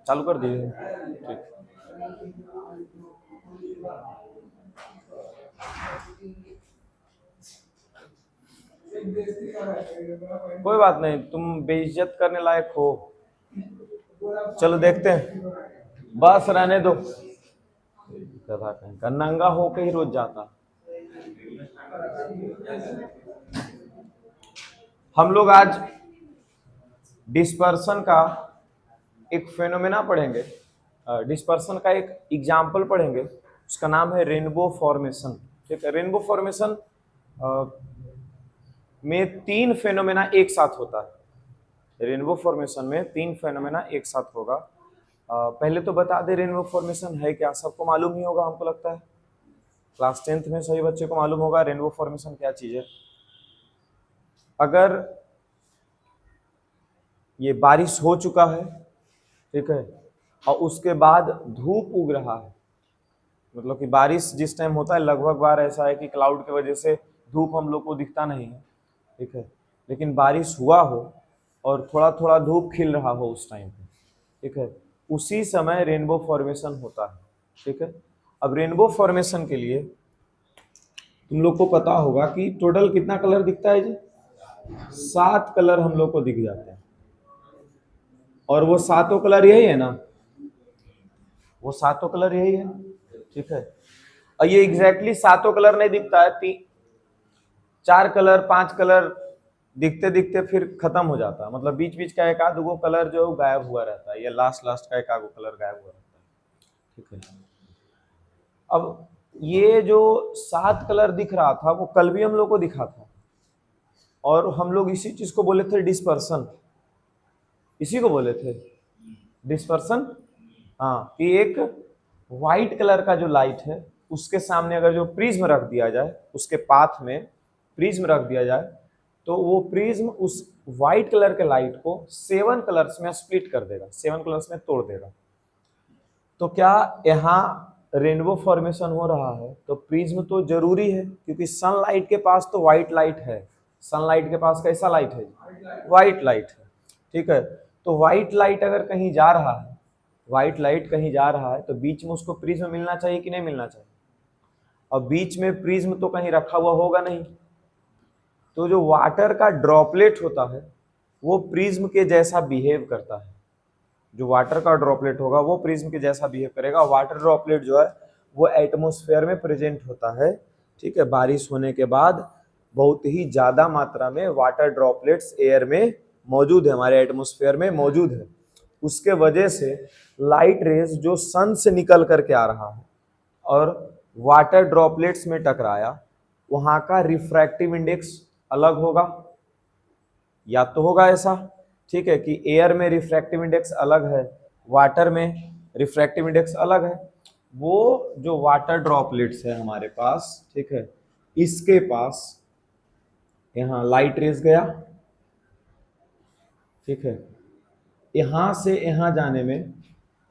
चालू कर दीजिए। ठीक। कोई बात नहीं, तुम बेइज्जत करने लायक हो। चलो देखते हैं, बस रहने दो। गधा कहीं का, नंगा होके ही रोज जाता। हम लोग आज डिस्पर्सन का एक फेनोमेना पढ़ेंगे। डिस्पर्सन का एक एग्जाम्पल पढ़ेंगे, उसका नाम है रेनबो फॉर्मेशन। ठीक है, रेनबो फॉर्मेशन में तीन फेनोमेना एक साथ होता है। रेनबो फॉर्मेशन में तीन फेनोमेना एक साथ होगा। पहले तो बता दे रेनबो फॉर्मेशन है क्या, सबको मालूम ही होगा हमको लगता है। क्लास 10th में सभी बच्चे को मालूम होगा रेनबो फॉर्मेशन क्या चीज है। अगर ये बारिश हो चुका है, ठीक है, और उसके बाद धूप उग रहा है, मतलब कि बारिश जिस टाइम होता है लगभग बार ऐसा है कि क्लाउड की वजह से धूप हम लोग को दिखता नहीं है, ठीक है, लेकिन बारिश हुआ हो और थोड़ा थोड़ा धूप खिल रहा हो उस टाइम पे, ठीक है, उसी समय रेनबो फॉर्मेशन होता है। ठीक है, अब रेनबो फॉर्मेशन के लिए तुम लोग को पता होगा कि टोटल कितना कलर दिखता है जी? 7 कलर हम लोग को दिख जाते हैं, और वो सातों कलर यही है ना, वो सातों कलर यही है। ठीक है, और ये एग्जैक्टली सातों कलर नहीं दिखता है, 4 कलर 5 कलर दिखते दिखते फिर खत्म हो जाता है, मतलब बीच बीच का एक आध गो कलर जो गायब हुआ रहता है, या लास्ट लास्ट का एक आध गो कलर गायब हुआ रहता है। ठीक है, अब ये जो 7 कलर दिख रहा था वो कल भी हम लोग को दिखा था, और हम लोग इसी चीज को बोले थे डिस्पर्सन, इसी को बोले थे डिस्पर्सन। हाँ, कि एक व्हाइट कलर का जो लाइट है उसके सामने अगर जो प्रिज्म रख दिया जाए, उसके पाथ में प्रिज्म रख दिया जाए, तो वो प्रिज्म उस व्हाइट कलर के लाइट को 7 कलर्स में स्प्लिट कर देगा, 7 कलर्स में तोड़ देगा। तो क्या यहाँ रेनबो फॉर्मेशन हो रहा है, तो प्रिज्म तो जरूरी है, क्योंकि सनलाइट के पास तो व्हाइट लाइट है, सनलाइट के पास कैसा लाइट है? व्हाइट लाइट है। ठीक है, तो व्हाइट लाइट अगर कहीं जा रहा है, व्हाइट लाइट कहीं जा रहा है, तो बीच में उसको प्रिज्म मिलना चाहिए कि नहीं मिलना चाहिए? और बीच में प्रिज्म तो कहीं रखा हुआ होगा नहीं, तो जो वाटर का ड्रॉपलेट होता है वो प्रिज्म के जैसा बिहेव करता है। जो वाटर का ड्रॉपलेट होगा वो प्रिज्म के जैसा बिहेव करेगा। वाटर ड्रॉपलेट जो है वो एटमॉस्फेयर में प्रेजेंट होता है। ठीक है, बारिश होने के बाद बहुत ही ज्यादा मात्रा में वाटर ड्रॉपलेट्स एयर में मौजूद है, हमारे एटमॉस्फेयर में मौजूद है। उसके वजह से लाइट रेज जो सन से निकल करके आ रहा है और वाटर ड्रॉपलेट्स में टकराया, वहां का रिफ्रैक्टिव इंडेक्स अलग होगा, या तो होगा ऐसा, ठीक है, कि एयर में रिफ्रैक्टिव इंडेक्स अलग है, वाटर में रिफ्रैक्टिव इंडेक्स अलग है। वो जो वाटर ड्रॉपलेट्स है हमारे पास, ठीक है, इसके पास यहाँ लाइट रेज गया, ठीक है, यहां से यहां जाने में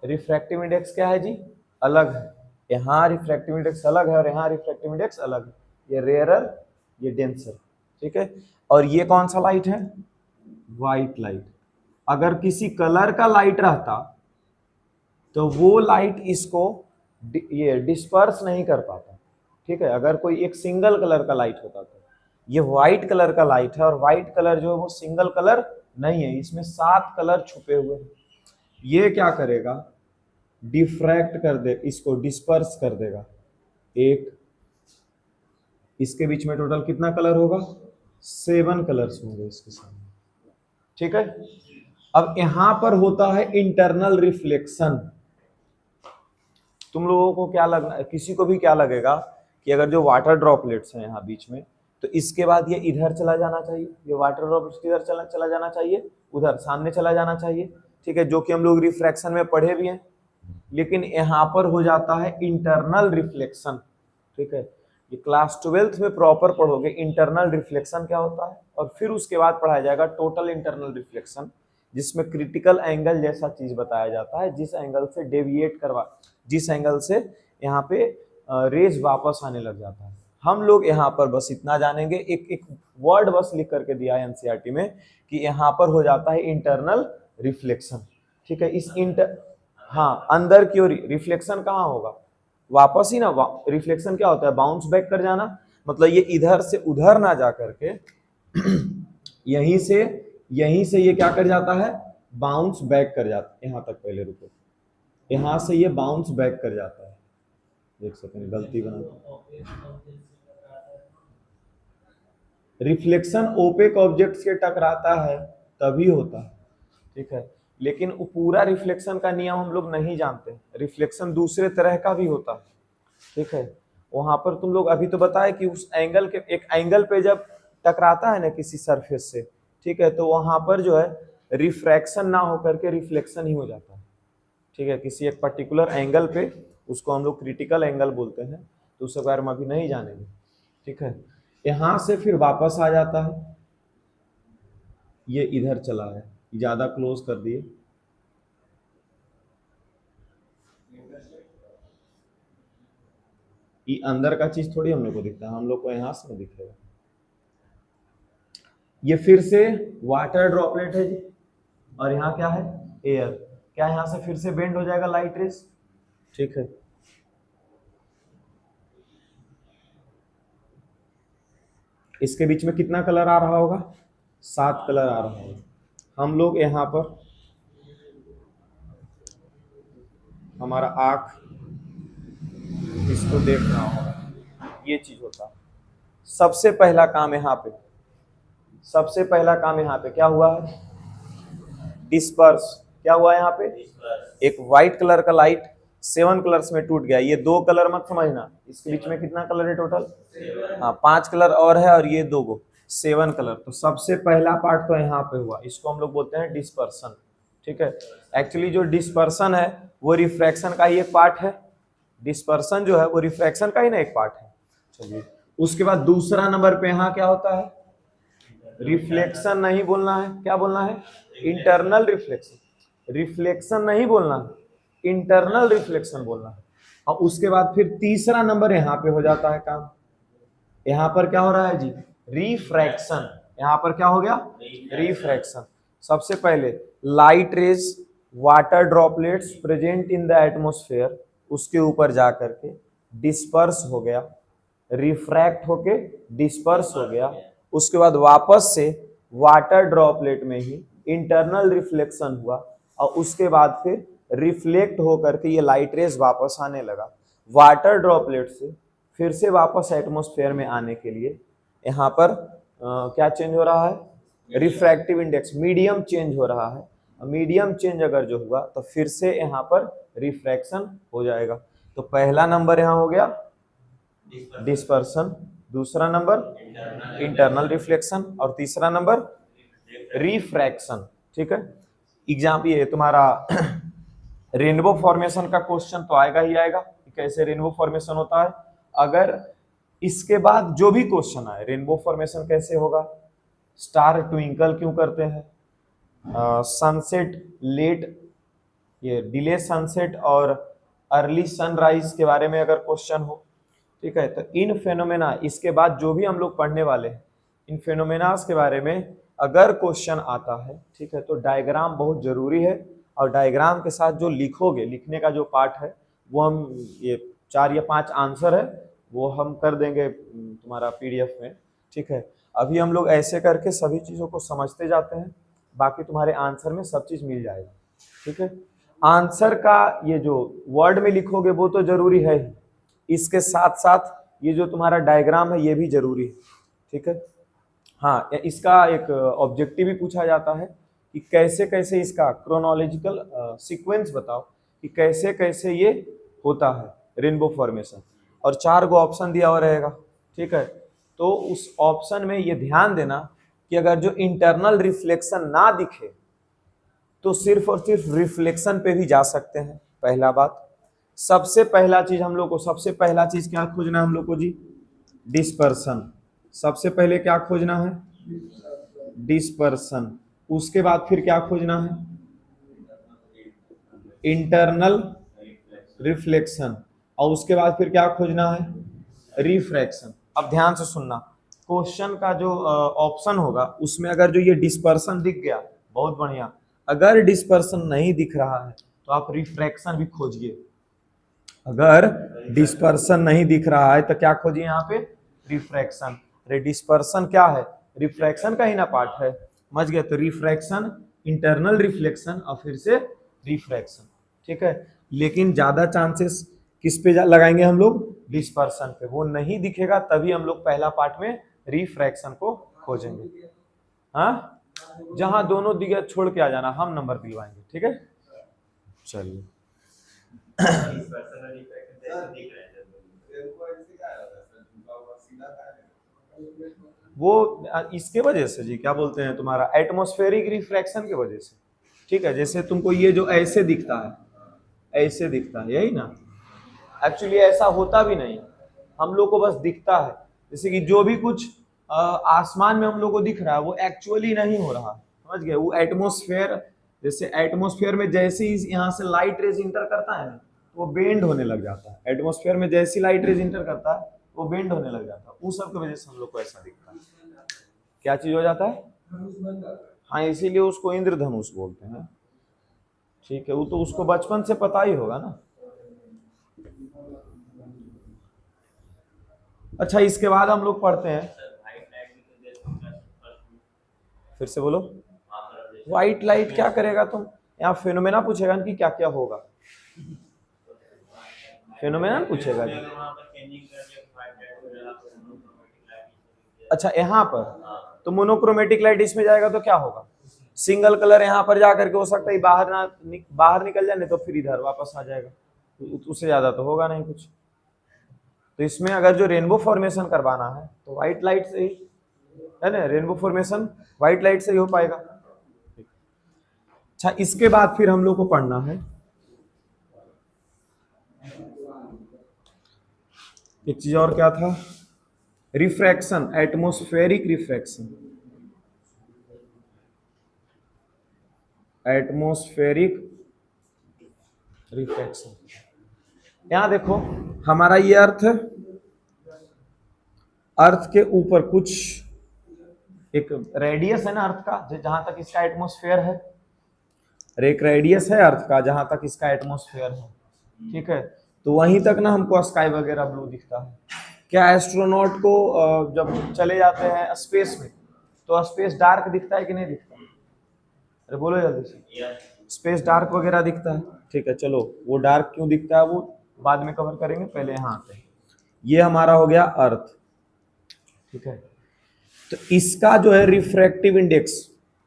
रिफ्रैक्टिव इंडेक्स क्या है जी? अलग है। यहाँ रिफ्रैक्टिव इंडेक्स अलग है और यहाँ रिफ्रैक्टिव इंडेक्स अलग है, ये रेयरर ये डेंसर। ठीक है, और ये कौन सा लाइट है? White light. अगर किसी कलर का लाइट रहता तो वो लाइट इसको ये डिस्पर्स नहीं कर पाता। ठीक है, अगर कोई एक सिंगल कलर का लाइट होता तो, ये व्हाइट कलर का लाइट है, और व्हाइट कलर जो है वो सिंगल कलर नहीं है, इसमें 7 कलर छुपे हुए हैं। ये क्या करेगा? डिफ्रैक्ट कर दे, इसको डिस्पर्स कर देगा। एक इसके बीच में टोटल कितना कलर होगा? 7 कलर्स होंगे इसके सामने। ठीक है, अब यहां पर होता है इंटरनल रिफ्लेक्शन। तुम लोगों को क्या लगना, किसी को भी क्या लगेगा कि अगर जो वाटर ड्रॉपलेट्स हैं यहाँ बीच में, तो इसके बाद ये इधर चला जाना चाहिए, ये वाटर ड्रॉपलेट्स किधर चला जाना चाहिए? उधर सामने चला जाना चाहिए। ठीक है, जो कि हम लोग रिफ्रैक्शन में पढ़े भी हैं, लेकिन यहाँ पर हो जाता है इंटरनल रिफ्लेक्शन। ठीक है, ये क्लास 12th में प्रॉपर पढ़ोगे इंटरनल रिफ्लेक्शन क्या होता है, और फिर उसके बाद पढ़ाया जाएगा टोटल इंटरनल रिफ्लेक्शन, जिसमें क्रिटिकल एंगल जैसा चीज बताया जाता है, जिस एंगल से डेविएट करवा, जिस एंगल से यहाँ पे रेज वापस आने लग जाता है। हम लोग यहाँ पर बस इतना जानेंगे, एक एक वर्ड बस लिख करके दिया है एनसीईआरटी में कि यहाँ पर हो जाता है इंटरनल रिफ्लेक्शन। ठीक है, इस हाँ, अंदर की ओर रिफ्लेक्शन कहाँ होगा, वापस ही ना। रिफ्लेक्शन क्या होता है, बाउंस बैक कर जाना, मतलब ये इधर से उधर ना जा करके यहीं से ये क्या कर जाता है, बाउंस बैक कर जाता है। यहाँ तक पहले रुको, यहाँ से ये बाउंस बैक कर जाता है। एक सेकंड, गलती बना, रिफ्लेक्शन ओपेक ऑब्जेक्ट्स के टकराता है तभी होता है। ठीक है, लेकिन वो पूरा रिफ्लेक्शन का नियम हम लोग नहीं जानते, रिफ्लेक्शन दूसरे तरह का भी होता है। ठीक है, वहां पर तुम लोग अभी तो बताए कि उस एंगल के, एक एंगल पे जब टकराता है ना किसी सरफेस से, ठीक है, तो वहां पर जो है रिफ्रैक्शन ना होकर के रिफ्लेक्शन ही हो जाता है। ठीक है, किसी एक पर्टिकुलर एंगल पे, उसको हम लोग क्रिटिकल एंगल बोलते हैं, तो उसके बारे में अभी नहीं जानेंगे। ठीक है, यहां से फिर वापस आ जाता है, ये इधर चला है, ज्यादा क्लोज कर दिए, ये अंदर का चीज थोड़ी हम लोग को दिखता है, हम लोग को यहां से दिखेगा। ये फिर से वाटर ड्रॉपलेट है जी, और यहाँ क्या है, एयर। क्या यहाँ से फिर से बेंड हो जाएगा लाइट रेस। ठीक है, इसके बीच में कितना कलर आ रहा होगा, 7 कलर आ रहा होगा। हम लोग यहाँ पर हमारा आंख इसको देख रहा होगा, ये चीज होता है। सबसे पहला काम यहाँ पे, सबसे पहला काम यहाँ पे क्या हुआ है, डिस्पर्स। क्या हुआ यहाँ पे, एक व्हाइट कलर का लाइट 7 कलर्स में टूट गया। ये 2 कलर मत समझना, इसके बीच में कितना कलर है टोटल, हाँ 5 कलर और है, और ये 2 गो 7 कलर। तो सबसे पहला पार्ट तो यहाँ पे हुआ, इसको हम लोग बोलते हैं डिस्पर्सन। ठीक है, एक्चुअली जो डिस्पर्सन है वो रिफ्रैक्शन का ही एक पार्ट है, डिस्पर्सन जो है वो रिफ्रैक्शन का ही ना एक पार्ट है। चलिए, उसके बाद दूसरा नंबर पे यहाँ क्या होता है, रिफ्लेक्शन नहीं बोलना है, क्या बोलना है, इंटरनल रिफ्लेक्शन। रिफ्लेक्शन नहीं बोलना है, इंटरनल रिफ्लेक्शन बोलना है। और उसके बाद फिर तीसरा नंबर यहाँ पे हो जाता है काम, यहाँ पर क्या हो रहा है जी, रिफ्रैक्शन। यहाँ पर क्या हो गया, रिफ्रैक्शन। सबसे पहले light rays, water droplets present in the atmosphere, उसके ऊपर जा करके डिस्पर्स हो गया, रिफ्रैक्ट होके डिस्पर्स हो गया। उसके बाद वापस से वाटर ड्रॉपलेट में ही इंटरनल रिफ्लेक्शन हुआ, और उसके बाद फिर रिफ्लेक्ट होकर के ये लाइट रेज वापस आने लगा। वाटर ड्रॉपलेट से फिर से वापस एटमॉस्फेयर में आने के लिए यहाँ पर क्या चेंज हो रहा है, रिफ्रैक्टिव इंडेक्स, मीडियम चेंज हो रहा है। मीडियम चेंज अगर जो हुआ तो फिर से यहाँ पर रिफ्रैक्शन हो जाएगा। तो पहला नंबर यहाँ हो गया डिस्पर्सन, दूसरा नंबर इंटरनल रिफ्लेक्शन, और तीसरा नंबर रिफ्रैक्शन। ठीक है, एग्जाम ये तुम्हारा रेनबो फॉर्मेशन का क्वेश्चन तो आएगा ही आएगा, कैसे रेनबो फॉर्मेशन होता है। अगर इसके बाद जो भी क्वेश्चन आए, रेनबो फॉर्मेशन कैसे होगा, स्टार ट्विंकल क्यों करते हैं, सनसेट लेट, ये डिले सनसेट और अर्ली सनराइज के बारे में अगर क्वेश्चन हो, ठीक है, तो इन फेनोमेना, इसके बाद जो भी हम लोग पढ़ने वाले हैं इन फेनोमेनास के बारे में अगर क्वेश्चन आता है, ठीक है, तो डायग्राम बहुत जरूरी है। और डायग्राम के साथ जो लिखोगे, लिखने का जो पार्ट है वो हम, ये 4 या 5 आंसर है वो हम कर देंगे तुम्हारा पीडीएफ में। ठीक है, अभी हम लोग ऐसे करके सभी चीज़ों को समझते जाते हैं, बाकी तुम्हारे आंसर में सब चीज़ मिल जाएगा। ठीक है, आंसर का ये जो वर्ड में लिखोगे वो तो जरूरी है ही, इसके साथ साथ ये जो तुम्हारा डायग्राम है ये भी जरूरी है। ठीक है, हाँ, इसका एक ऑब्जेक्टिव भी पूछा जाता है कि कैसे कैसे इसका क्रोनोलॉजिकल सीक्वेंस बताओ कि कैसे कैसे ये होता है रेनबो फॉर्मेशन, और 4 गो ऑप्शन दिया हुआ रहेगा। ठीक है, तो उस ऑप्शन में ये ध्यान देना कि अगर जो इंटरनल रिफ्लेक्शन ना दिखे तो सिर्फ और सिर्फ रिफ्लेक्शन पे भी जा सकते हैं। पहला बात, सबसे पहला चीज हम लोग को, सबसे पहला चीज क्या खोजना है हम लोग को जी, डिस्पर्सन। सबसे पहले क्या खोजना है, डिस्पर्सन। उसके बाद फिर क्या खोजना है, इंटरनल रिफ्लेक्शन, और उसके बाद फिर क्या खोजना है, रिफ्रैक्शन। अब ध्यान से सुनना, क्वेश्चन का जो ऑप्शन होगा उसमें अगर जो ये डिस्पर्सन दिख गया बहुत बढ़िया, अगर डिस्पर्सन नहीं दिख रहा है तो आप रिफ्रैक्शन भी खोजिए। अगर डिस्पर्सन नहीं दिख रहा है तो क्या खोजिए यहाँ पे, रिफ्रैक्शन। अरे डिस्पर्सन क्या है, रिफ्रैक्शन का ही ना पार्ट है, समझ गए। तो रिफ्रैक्शन, इंटरनल रिफ्लेक्शन और फिर से रिफ्रैक्शन, ठीक है। लेकिन ज्यादा चांसेस किस पे लगाएंगे हम लोग, डिस्पर्सन पे। वो नहीं दिखेगा तभी हम लोग पहला पार्ट में रिफ्रैक्शन को खोजेंगे। हाँ, जहां दोनों दिखे छोड़ के आ जाना, हम नंबर दिलवाएंगे, ठीक है। चलिए वो इसके वजह से जी, क्या बोलते हैं, तुम्हारा एटमॉस्फेरिक रिफ्रैक्शन की वजह से, ठीक है। जैसे तुमको ये जो ऐसे दिखता है, ऐसे दिखता है, यही ना, एक्चुअली ऐसा होता भी नहीं, हम लोग को बस दिखता है। जैसे कि जो भी कुछ आसमान में हम लोग को दिख रहा है वो एक्चुअली नहीं हो रहा, समझ गए। वो एटमॉस्फेयर, जैसे एटमॉस्फेयर में जैसे ही यहाँ से लाइट रेज इंटर करता है ना, वो बेंड होने लग जाता है। एटमॉस्फेयर में जैसी लाइट रेज इंटर करता है वो बेंड होने लग जाता है, उस सब की वजह से हम लोग को ऐसा दिखता है। क्या चीज हो जाता है, हाँ, इसीलिए उसको इंद्रधनुष बोलते हैं, ठीक है। वो तो उसको बचपन से पता ही होगा ना। अच्छा, इसके बाद हम लोग पढ़ते हैं, फिर से बोलो, व्हाइट लाइट क्या करेगा तुम, यहाँ फेनोमेना पूछेगा कि क्या क्या होगा, फेनोमेना पूछेगा जी। अच्छा, यहाँ पर तो मोनोक्रोमेटिक लाइट इसमें जाएगा तो क्या होगा, सिंगल कलर यहाँ पर जाकर के हो सकता है बाहर निकल जाए, नहीं तो फिर इधर वापस आ जाएगा, उससे ज्यादा तो होगा नहीं कुछ। तो इसमें अगर जो रेनबो फॉर्मेशन करवाना है तो व्हाइट लाइट से ही, है ना, रेनबो फॉर्मेशन व्हाइट लाइट से ही हो पाएगा। अच्छा, इसके बाद फिर हम लोग को पढ़ना है एक चीज और, क्या था, refraction, atmospheric refraction, atmospheric refraction. यहां देखो, हमारा ये अर्थ के ऊपर कुछ एक रेडियस है ना अर्थ का, जहां तक इसका एटमॉस्फेयर है, एक रेडियस है अर्थ का जहां तक इसका एटमॉस्फेयर है, ठीक है। तो वहीं तक ना हमको स्काई वगैरह ब्लू दिखता है। क्या एस्ट्रोनॉट को जब चले जाते हैं स्पेस में तो स्पेस डार्क दिखता है कि नहीं दिखता, अरे बोलो जल्दी से, स्पेस डार्क वगैरह दिखता है, ठीक है। चलो, वो डार्क क्यों दिखता है वो बाद में कवर करेंगे, पहले यहाँ आते हैं। ये हमारा हो गया अर्थ, ठीक है। तो इसका जो है रिफ्रैक्टिव इंडेक्स,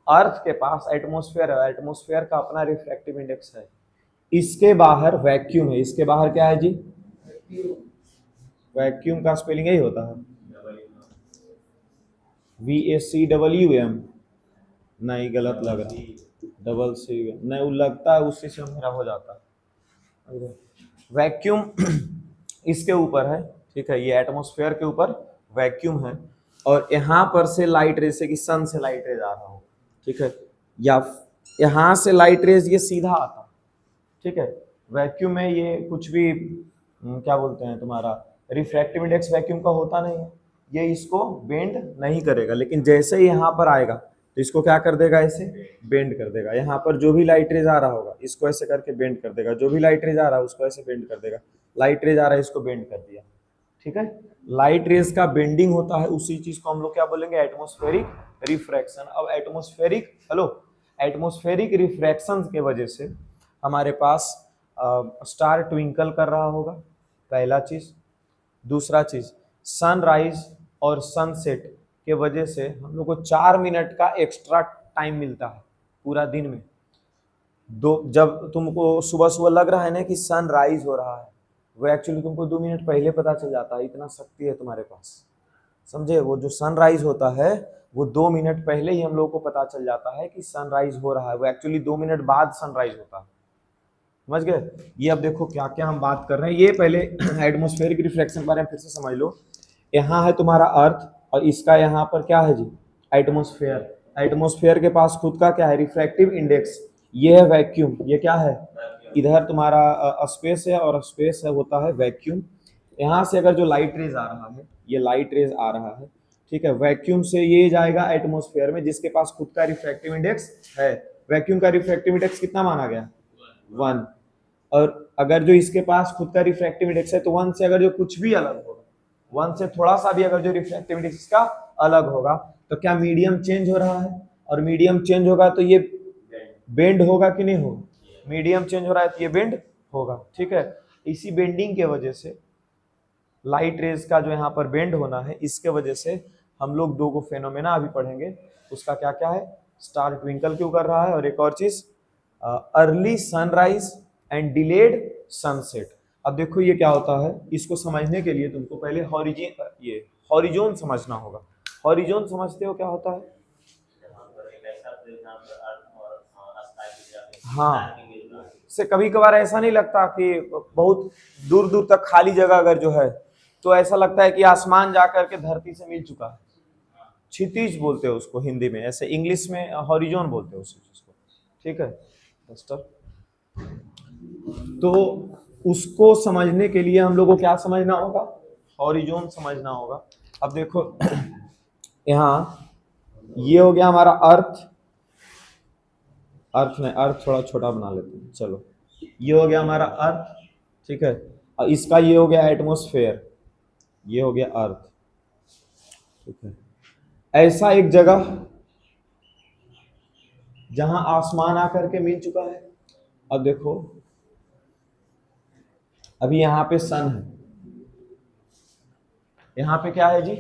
अर्थ के पास एटमॉस्फेयर है, एटमॉस्फेयर का अपना रिफ्रैक्टिव इंडेक्स है। इसके बाहर वैक्यूम है, इसके बाहर क्या है जी, वैक्यूम का स्पेलिंग यही होता है, VACWM, नहीं गलत लग रहा, डबल सी नहीं, वो लगता है उसी से मेरा हो जाता है। वैक्यूम इसके ऊपर है, ठीक है, ये एटमॉस्फेयर के ऊपर वैक्यूम है, और यहाँ पर से लाइट रेज, से कि सन से लाइट रेज आ रहा हो, ठीक है, या यहाँ से लाइट रेज ये सीधा आता, ठीक है। वैक्यूम में ये कुछ भी क्या बोलते हैं, तुम्हारा रिफ्रैक्टिव इंडेक्स वैक्यूम का होता नहीं है, ये इसको बेंड नहीं करेगा, लेकिन जैसे ही यहाँ पर आएगा तो इसको क्या कर देगा, ऐसे बेंड कर देगा। यहाँ पर जो भी लाइट रेज आ रहा होगा इसको ऐसे करके बेंड कर देगा, जो भी लाइट रेज आ रहा है उसको ऐसे बेंड कर देगा। लाइट रेज आ रहा है, इसको बेंड कर दिया, ठीक है। लाइट रेज का बेंडिंग होता है, उसी चीज को हम लोग क्या बोलेंगे, एटमॉस्फेरिक रिफ्रैक्शन। अब एटमॉस्फेरिक, हेलो, एटमॉस्फेरिक रिफ्रैक्शन के वजह से हमारे पास स्टार ट्विंकल कर रहा होगा, पहला चीज। दूसरा चीज, सनराइज और सनसेट के वजह से हम लोग को 4 मिनट का एक्स्ट्रा टाइम मिलता है पूरा दिन में। जब तुमको सुबह सुबह लग रहा है ना कि सनराइज हो रहा है, वो एक्चुअली तुमको 2 मिनट पहले पता चल जाता है, इतना शक्ति है तुम्हारे पास, समझे। वो जो सनराइज होता है वो 2 मिनट पहले ही हम लोग को पता चल जाता है कि सनराइज हो रहा है, वो एक्चुअली 2 मिनट बाद सनराइज होता है, समझ गए। ये अब देखो क्या क्या हम बात कर रहे हैं, ये पहले एटमॉस्फेरिक रिफ्लेक्शन के बारे में फिर से समझ लो। यहाँ है तुम्हारा अर्थ और इसका यहाँ पर क्या है जी, एटमॉस्फेयर। एटमॉस्फेयर के पास खुद का क्या है, रिफ्रैक्टिव इंडेक्स। ये है वैक्यूम, ये क्या है, इधर तुम्हारा स्पेस है और स्पेस है होता है वैक्यूम। यहाँ से अगर जो लाइट रेज आ रहा है, ये लाइट रेज आ रहा है, ठीक है, वैक्यूम से ये जाएगा एटमॉस्फेयर में, जिसके पास खुद का रिफ्रैक्टिव इंडेक्स है। वैक्यूम का रिफ्रैक्टिव इंडेक्स कितना माना गया? 1। और अगर जो इसके पास खुद का रिफ्रैक्टिव इंडेक्स है तो 1 से अगर जो कुछ भी अलग होगा, 1 से थोड़ा सा भी अगर जो रिफ्रैक्टिव इंडेक्स इसका अलग होगा, तो क्या मीडियम चेंज हो रहा है? और मीडियम चेंज होगा तो ये बेंड होगा कि नहीं होगा? मीडियम चेंज हो रहा है तो ये बेंड होगा, ठीक है। इसी बेंडिंग के वजह से लाइट रेज का जो यहाँ पर बेंड होना है, इसके वजह से हम लोग दो को फेनोमेना अभी पढ़ेंगे। उसका क्या क्या है? स्टार ट्विंकल क्यों कर रहा है, और एक और चीज early sunrise and delayed sunset. अब देखो ये क्या होता है, इसको समझने के लिए तुमको पहले हॉरिजॉन समझना होगा। हॉरिजॉन समझते हो क्या होता है? हाँ, से कभी कभार ऐसा नहीं लगता कि बहुत दूर दूर तक खाली जगह अगर जो है तो ऐसा लगता है कि आसमान जाकर के धरती से मिल चुका है। क्षितिज बोलते हैं उसको हिंदी में, ऐसे इंग्लिश में हॉरिजॉन बोलते हैं उस चीज को, ठीक है मास्टर। तो उसको समझने के लिए हम लोग को क्या समझना होगा? हॉरिजॉन समझना होगा। अब देखो यहाँ ये हो गया हमारा अर्थ में, अर्थ थोड़ा छोटा बना लेते हैं, चलो ये हो गया हमारा अर्थ, ठीक है। और इसका ये हो गया एटमॉस्फेयर, ये हो गया अर्थ, ठीक है। ऐसा एक जगह जहां आसमान आकर के मिल चुका है। अब देखो अभी यहाँ पे सन है, यहाँ पे क्या है जी?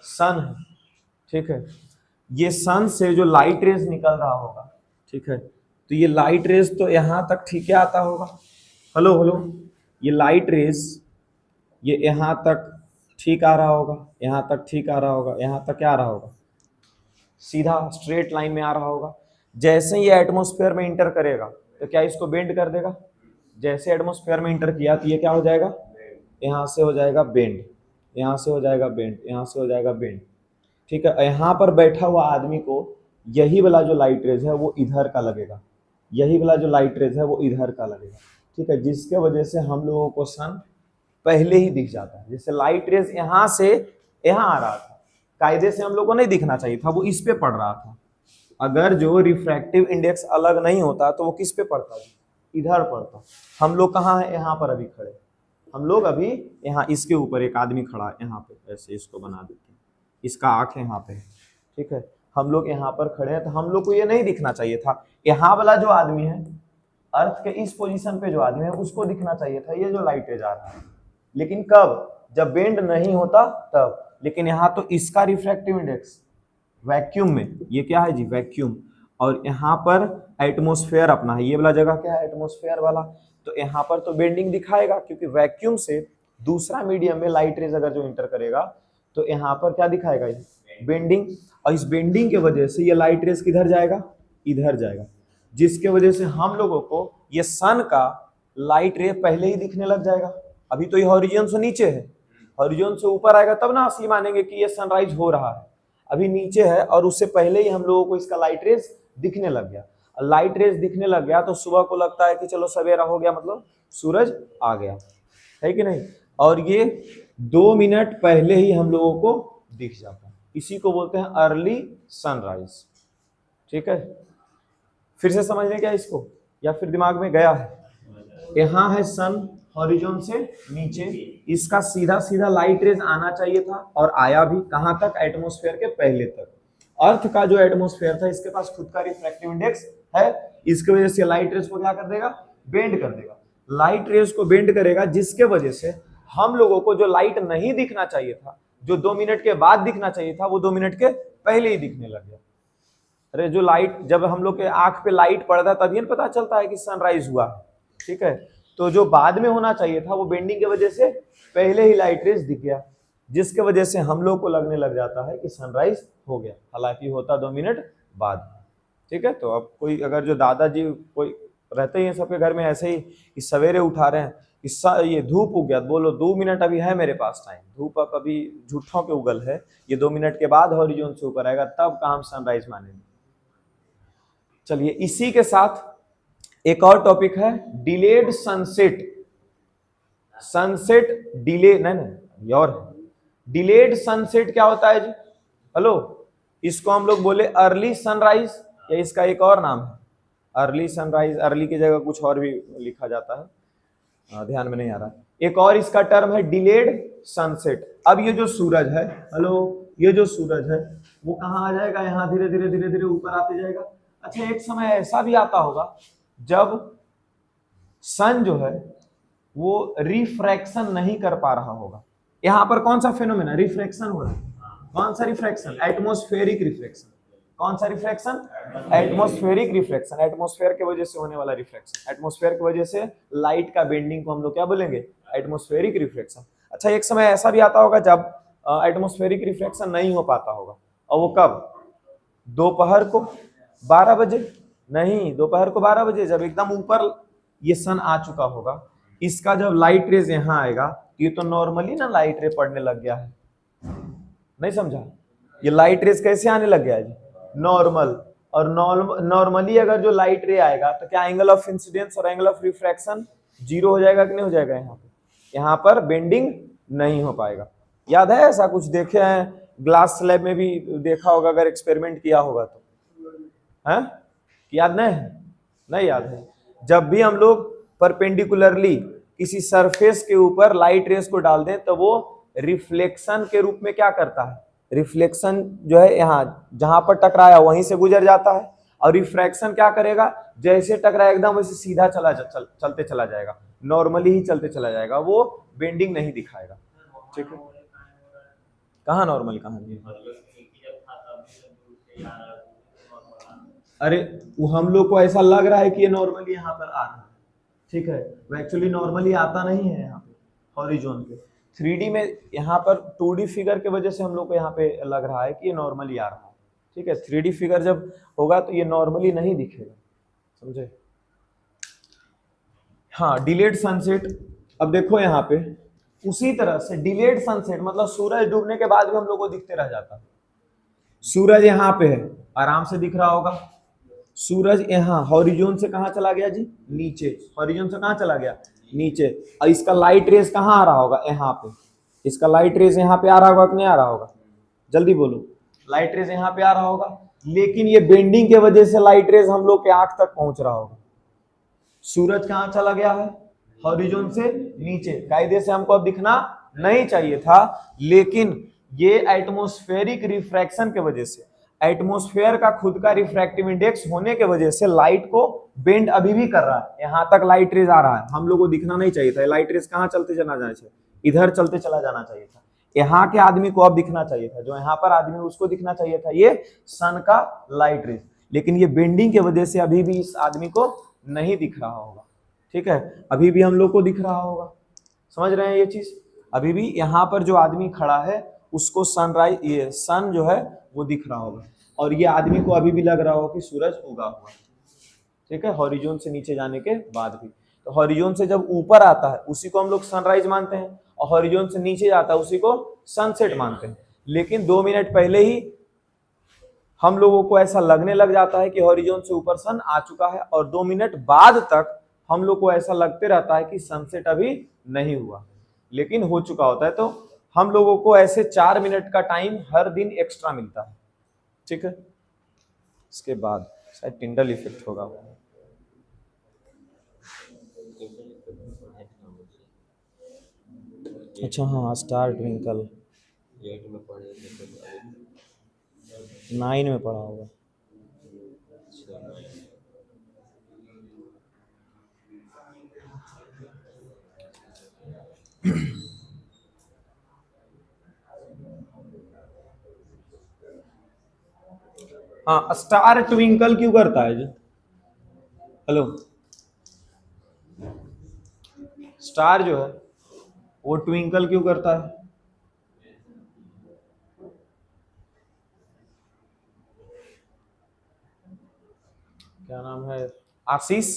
सन है, ठीक है। ये सन से जो लाइट रेज निकल रहा होगा, ठीक है, तो ये लाइट रेज तो यहाँ तक ठीक है आता होगा। हेलो हेलो, ये लाइट रेज ये यहाँ तक ठीक आ रहा होगा, यहाँ तक ठीक आ रहा होगा, यहाँ तक क्या आ रहा होगा? सीधा स्ट्रेट लाइन में आ रहा होगा। जैसे ही ये एटमॉस्फेयर में इंटर करेगा तो क्या इसको बेंड कर देगा? जैसे एटमॉस्फेयर में इंटर किया तो ये क्या हो जाएगा? यहाँ से हो जाएगा बेंड, यहाँ से हो जाएगा बेंड, यहाँ से हो जाएगा बेंड, ठीक है। यहाँ पर बैठा हुआ आदमी को यही वाला जो लाइट रेज है वो इधर का लगेगा, यही वाला जो लाइट रेज है वो इधर का लगेगा, ठीक है। जिसके वजह से हम लोगों को सन पहले ही दिख जाता है। जैसे लाइट रेज यहाँ से यहाँ आ रहा था, कायदे से हम लोग को नहीं दिखना चाहिए था, वो इस पे पड़ रहा था। अगर जो रिफ्रैक्टिव इंडेक्स अलग नहीं होता तो वो किस पे पड़ता? इधर पड़ता। हम लोग कहाँ है? यहाँ पर अभी खड़े, हम लोग अभी यहाँ इसके ऊपर एक आदमी खड़ा है, यहाँ पे ऐसे इसको बना देते हैं, इसका आंख यहाँ पे है, ठीक है। हम लोग यहाँ पर खड़े हैं तो हम लोग को ये नहीं दिखना चाहिए था। यहाँ वाला जो आदमी है, अर्थ के इस पोजीशन पे जो आदमी है उसको दिखना चाहिए था ये जो लाइट रेज आ रहा है। लेकिन कब? जब बेंड नहीं होता तब। लेकिन यहाँ तो इसका रिफ्रैक्टिव इंडेक्स वैक्यूम में, ये क्या है जी? वैक्यूम। और यहाँ पर एटमॉस्फेयर अपना है, ये वाला जगह क्या है? एटमॉस्फेयर वाला। तो यहाँ पर तो बेंडिंग दिखाएगा, क्योंकि वैक्यूम से दूसरा मीडियम में लाइट रेज अगर जो इंटर करेगा तो यहाँ पर क्या दिखाएगा? बेंडिंग। और इस बेंडिंग के वजह से ये लाइट रेज किधर जाएगा? इधर जाएगा, जिसके वजह से हम लोगों को ये सन का लाइट रे पहले ही दिखने लग जाएगा। अभी तो ये हॉरिजॉन से नीचे है, हॉरिजॉन से ऊपर आएगा तब ना असली मानेंगे कि ये सनराइज हो रहा है। अभी नीचे है और उससे पहले ही हम लोगों को इसका लाइट रेज दिखने लग गया। लाइट रेज दिखने लग गया तो सुबह को लगता है कि चलो सवेरा हो गया, मतलब सूरज आ गया, है कि नहीं। और ये 2 मिनट पहले ही हम लोगों को दिख जाता है, इसी को बोलते हैं अर्ली सनराइज, ठीक है। फिर से समझ लें क्या इसको, या फिर दिमाग में गया है? यहाँ है सन, हॉरिजॉन से नीचे, इसका सीधा सीधा लाइट रेज आना चाहिए था और आया भी। कहां तक? एटमॉस्फेयर के पहले तक। अर्थ का जो एटमॉस्फेयर था इसके पास खुद का रिफ्रैक्टिव इंडेक्स है, इसकी वजह से लाइट रेज को क्या कर देगा? बेंड कर देगा। लाइट रेज को बेंड करेगा, जिसके वजह से हम लोगों को जो लाइट नहीं दिखना चाहिए था, जो 2 मिनट के बाद दिखना चाहिए था, वो 2 मिनट के पहले ही दिखने लग गया। अरे जो लाइट, जब हम लोग के आंख पे लाइट पड़ता है तभी पता चलता है कि सनराइज हुआ है, ठीक है। तो जो बाद में होना चाहिए था वो बेंडिंग की वजह से पहले ही लाइट रेज दिख गया, जिसके वजह से हम लोग को लगने लग जाता है कि सनराइज हो गया, हालांकि होता 2 मिनट बाद, ठीक है। तो अब कोई अगर जो दादाजी कोई रहते हैं सबके घर में ऐसे ही कि सवेरे उठा रहे हैं कि ये धूप उग गया, बोलो 2 मिनट अभी है मेरे पास टाइम, धूप अब अभी झूठों के उगल है, ये 2 मिनट के बाद हॉरिजॉन से ऊपर आएगा तब का हम सनराइज मानेंगे। चलिए इसी के साथ एक और टॉपिक है डिलेड सनसेट। सनसेट डिले, नहीं नहीं ये और है। डिलेड सनसेट क्या होता है जी? हेलो, इसको हम लोग बोले अर्ली सनराइज, या इसका एक और नाम है अर्ली सनराइज। अर्ली की जगह कुछ और भी लिखा जाता है, ध्यान में नहीं आ रहा। एक और इसका टर्म है डिलेड सनसेट। अब ये जो सूरज है, हेलो, ये जो सूरज है वो कहाँ आ जाएगा? यहाँ धीरे धीरे धीरे धीरे ऊपर आते जाएगा। अच्छा, एक समय ऐसा भी आता होगा जब सन जो है वो रिफ्रैक्शन नहीं कर पा रहा होगा। यहां पर कौन सा फेनोमेना? रिफ्रैक्शन हो रहा है। कौन सा रिफ्रैक्शन? Atmospheric refraction. कौन सा रिफ्रैक्शन? Atmospheric refraction. एटमॉस्फेयर की वजह से होने वाला रिफ्रैक्शन। एटमॉस्फेयर की वजह से लाइट का बेंडिंग को हम लोग क्या बोलेंगे? Atmospheric refraction. अच्छा, एक समय ऐसा भी आता होगा जब एटमॉस्फेरिक रिफ्रैक्शन नहीं हो पाता होगा, और वो कब? दोपहर को 12 बजे। नहीं, दोपहर को 12 बजे जब एकदम ऊपर ये सन आ चुका होगा, इसका जब लाइट रेज यहाँ आएगा, ये तो नॉर्मली ना लाइट रे पड़ने लग गया है, नहीं समझा? ये लाइट रेज कैसे आने लग गया है जी? नॉर्मल। और नॉर्मली अगर जो लाइट रे आएगा तो क्या एंगल ऑफ इंसिडेंस और एंगल ऑफ रिफ्रैक्शन जीरो हो जाएगा कि नहीं हो जाएगा? यहाँ पर बेंडिंग नहीं हो पाएगा। याद है ऐसा कुछ देखे हैं? ग्लास स्लैब में भी देखा होगा अगर एक्सपेरिमेंट किया होगा तो, है? याद नहीं है? नहीं याद है। जब भी हम लोग परपेंडिकुलरली किसी सरफेस के ऊपर लाइट रेस को डाल दें तो वो रिफ्लेक्शन के रूप में क्या करता है? रिफ्लेक्शन जो है यहाँ जहां पर टकराया वहीं से गुजर जाता है, और रिफ्रैक्शन क्या करेगा? जैसे टकराया एकदम वैसे सीधा चलते चला जाएगा, नॉर्मली ही चलते चला जाएगा, वो बेंडिंग नहीं दिखाएगा। ठीक है? कहाँ नॉर्मल, कहाँ नहीं? अरे वो हम लोग को ऐसा लग रहा है कि ये नॉर्मली यहाँ पर आ रहा है, ठीक है, वो एक्चुअली नॉर्मली आता नहीं है यहाँ पे हॉरिजॉन पे। 3D में यहाँ पर 2D फिगर के वजह से हम लोग को यहाँ पे लग रहा है कि ये नॉर्मली आ रहा है, ठीक है। 3D फिगर जब होगा तो ये नॉर्मली नहीं दिखेगा, समझे? हाँ, डिलेड सनसेट। अब देखो यहाँ पे उसी तरह से डिलेड सनसेट मतलब सूरज डूबने के बाद भी हम लोग को दिखते रह जाता है। सूरज यहाँ पे है, आराम से दिख रहा होगा। सूरज यहाँ हॉरिजॉन से कहाँ चला गया जी? नीचे। हॉरिजॉन से कहाँ चला गया? नीचे। और इसका लाइट रेज कहाँ आ रहा होगा? यहाँ पे। इसका लाइट रेज यहाँ पे आ रहा होगा कि नहीं आ रहा होगा? जल्दी बोलो। लाइट रेज यहाँ पे आ रहा होगा, लेकिन ये बेंडिंग के वजह से लाइट रेज हम लोग के आंख तक पहुंच रहा होगा। सूरज कहाँ चला गया है? हॉरिजॉन से नीचे। कायदे से हमको अब दिखना नहीं चाहिए था, लेकिन ये एटमॉस्फेरिक रिफ्रैक्शन के वजह से, एटमॉस्फेयर का खुद का रिफ्रैक्टिव इंडेक्स होने के वजह से लाइट को बेंड अभी भी कर रहा है। यहां तक लाइट रेज आ रहा है, हम लोग को दिखना नहीं चाहिए था। लाइट रेज कहाँ चलते चला जाना चाहिए? इधर चलते चला जाना चाहिए था। यहाँ के आदमी को अब दिखना चाहिए था, जो यहाँ पर आदमी उसको दिखना चाहिए था ये सन का लाइट रेज, लेकिन ये बेंडिंग के वजह से अभी भी इस आदमी को नहीं दिख रहा होगा। ठीक है, अभी भी हम लोग को दिख रहा होगा। समझ रहे हैं ये चीज? अभी भी यहाँ पर जो आदमी खड़ा है उसको सनराइज, ये सन जो है वो दिख रहा होगा, और ये आदमी को अभी भी लग रहा होगा कि सूरज उगा हुआ। ठीक है, हॉरिजॉन से नीचे जाने के बाद भी। तो हॉरिजॉन से जब ऊपर आता है उसी को हम लोग सनराइज मानते हैं, और हॉरिजॉन से नीचे जाता है उसी को सनसेट मानते हैं। लेकिन 2 मिनट पहले ही हम लोगों को ऐसा लगने लग जाता है कि हॉरिजॉन से ऊपर सन आ चुका है, और 2 मिनट बाद तक हम लोग को ऐसा लगते रहता है कि सनसेट अभी नहीं हुआ, लेकिन हो चुका होता है। तो हम लोगों को ऐसे 4 मिनट का टाइम हर दिन एक्स्ट्रा मिलता है। ठीक है, इसके बाद शायद टिंडल इफेक्ट होगा। अच्छा हाँ, स्टार ट्विंकल 9 में पढ़ा होगा। हाँ, स्टार ट्विंकल क्यों करता है जी? हेलो, स्टार जो है वो ट्विंकल क्यों करता है? क्या नाम है? आशीष।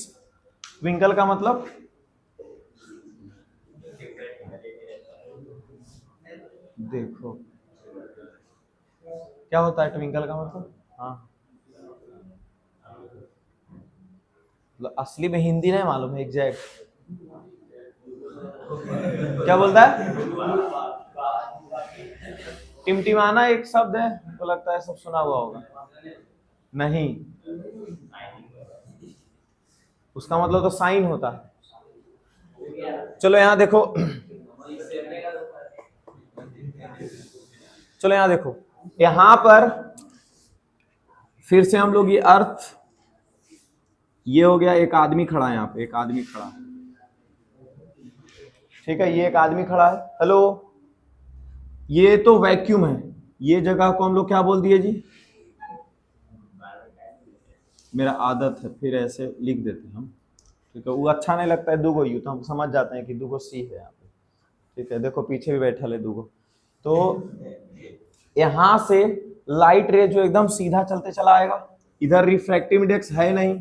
ट्विंकल का मतलब? देखो क्या होता है ट्विंकल का मतलब? हाँ, असली में हिंदी नहीं मालूम है एग्जैक्ट। क्या बोलता है? टिमटिमाना एक शब्द है, तो लगता है सब सुना हुआ होगा। नहीं, उसका मतलब तो साइन होता है। चलो यहां देखो, चलो यहां देखो, यहां पर फिर से हम लोग ये अर्थ, ये हो गया, एक आदमी खड़ा है यहाँ पे, एक आदमी खड़ा है, ठीक है, ये एक आदमी खड़ा है। हेलो, ये तो वैक्यूम है, ये जगह को हम लोग क्या बोल दिए जी? मेरा आदत है फिर ऐसे लिख देते हैं हम, ठीक है, वो अच्छा नहीं लगता है दूगो यू, तो हम समझ जाते हैं कि दूगो सी है यहाँ पे, ठीक है। देखो पीछे भी बैठा है दूगो, तो यहां से लाइट रे जो एकदम सीधा चलते चला आएगा, इधर रिफ्रैक्टिव इंडेक्स है नहीं,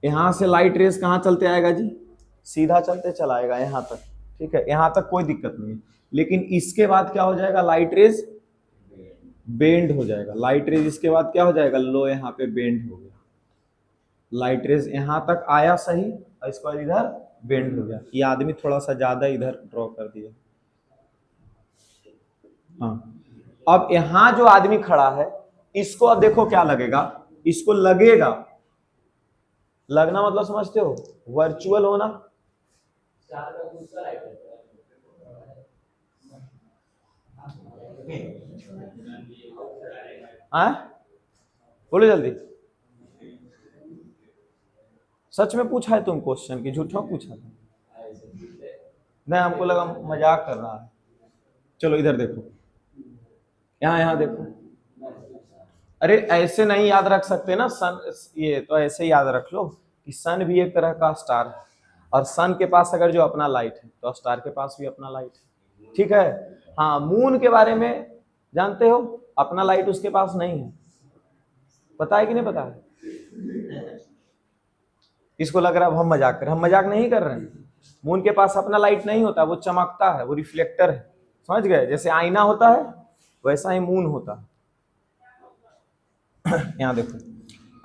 यहां से लाइट रेस कहां चलते आएगा जी? सीधा चलते चला आएगा यहां तक, ठीक है, यहां तक कोई दिक्कत नहीं है। लेकिन इसके बाद क्या हो जाएगा? लाइट रेज बेंड हो जाएगा, लाइट रेज इसके बाद क्या हो जाएगा? लो यहाँ पे बेंड हो गया, लाइट रेज यहां तक आया सही, और इसके बाद इधर बेंड हो गया। ये आदमी थोड़ा सा ज्यादा इधर ड्रॉ कर दिया। हाँ, अब यहां जो आदमी खड़ा है, इसको अब देखो क्या लगेगा, इसको लगेगा, लगना मतलब समझते हो? वर्चुअल होना। बोलो जल्दी, सच में पूछा है तुम क्वेश्चन की झूठा पूछा था? नहीं, हमको लगा मजाक कर रहा है। चलो इधर देखो, यहाँ यहाँ देखो, अरे ऐसे नहीं याद रख सकते ना सन, ये तो ऐसे याद रख लो कि सन भी एक तरह का स्टार है, और सन के पास अगर जो अपना लाइट है, तो स्टार के पास भी अपना लाइट है, ठीक है। हाँ, मून के बारे में जानते हो? अपना लाइट उसके पास नहीं है, पता है कि नहीं पता है? इसको लग रहा है हम मजाक कर रहे हैं, हम मजाक नहीं कर रहे हैं। मून के पास अपना लाइट नहीं होता, वो चमकता है, वो रिफ्लेक्टर है, समझ गए? जैसे आईना होता है वैसा ही मून होता है। यहाँ देखो,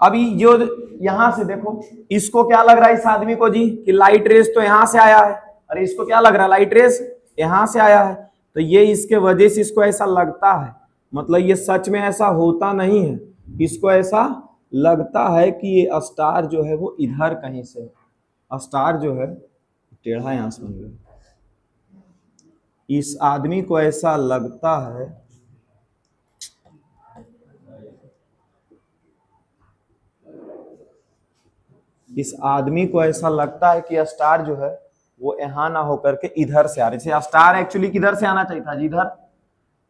अभी जो यहां से देखो, इसको क्या लग रहा है इस आदमी को जी कि लाइट रेस तो यहां से आया है, अरे इसको क्या लग रहा है? लाइट रेस यहां से आया है, तो ये इसके वजह से इसको ऐसा लगता है, मतलब ये सच में ऐसा होता नहीं है, इसको ऐसा लगता है कि ये स्टार जो है वो इधर कहीं से, स्टार जो है टेढ़ा यहां से बन गया, इस आदमी को ऐसा लगता है, इस आदमी को ऐसा लगता है कि स्टार जो है वो यहां ना होकर के इधर से आ रही है। स्टार एक्चुअली किधर से आना चाहिए था जी? इधर।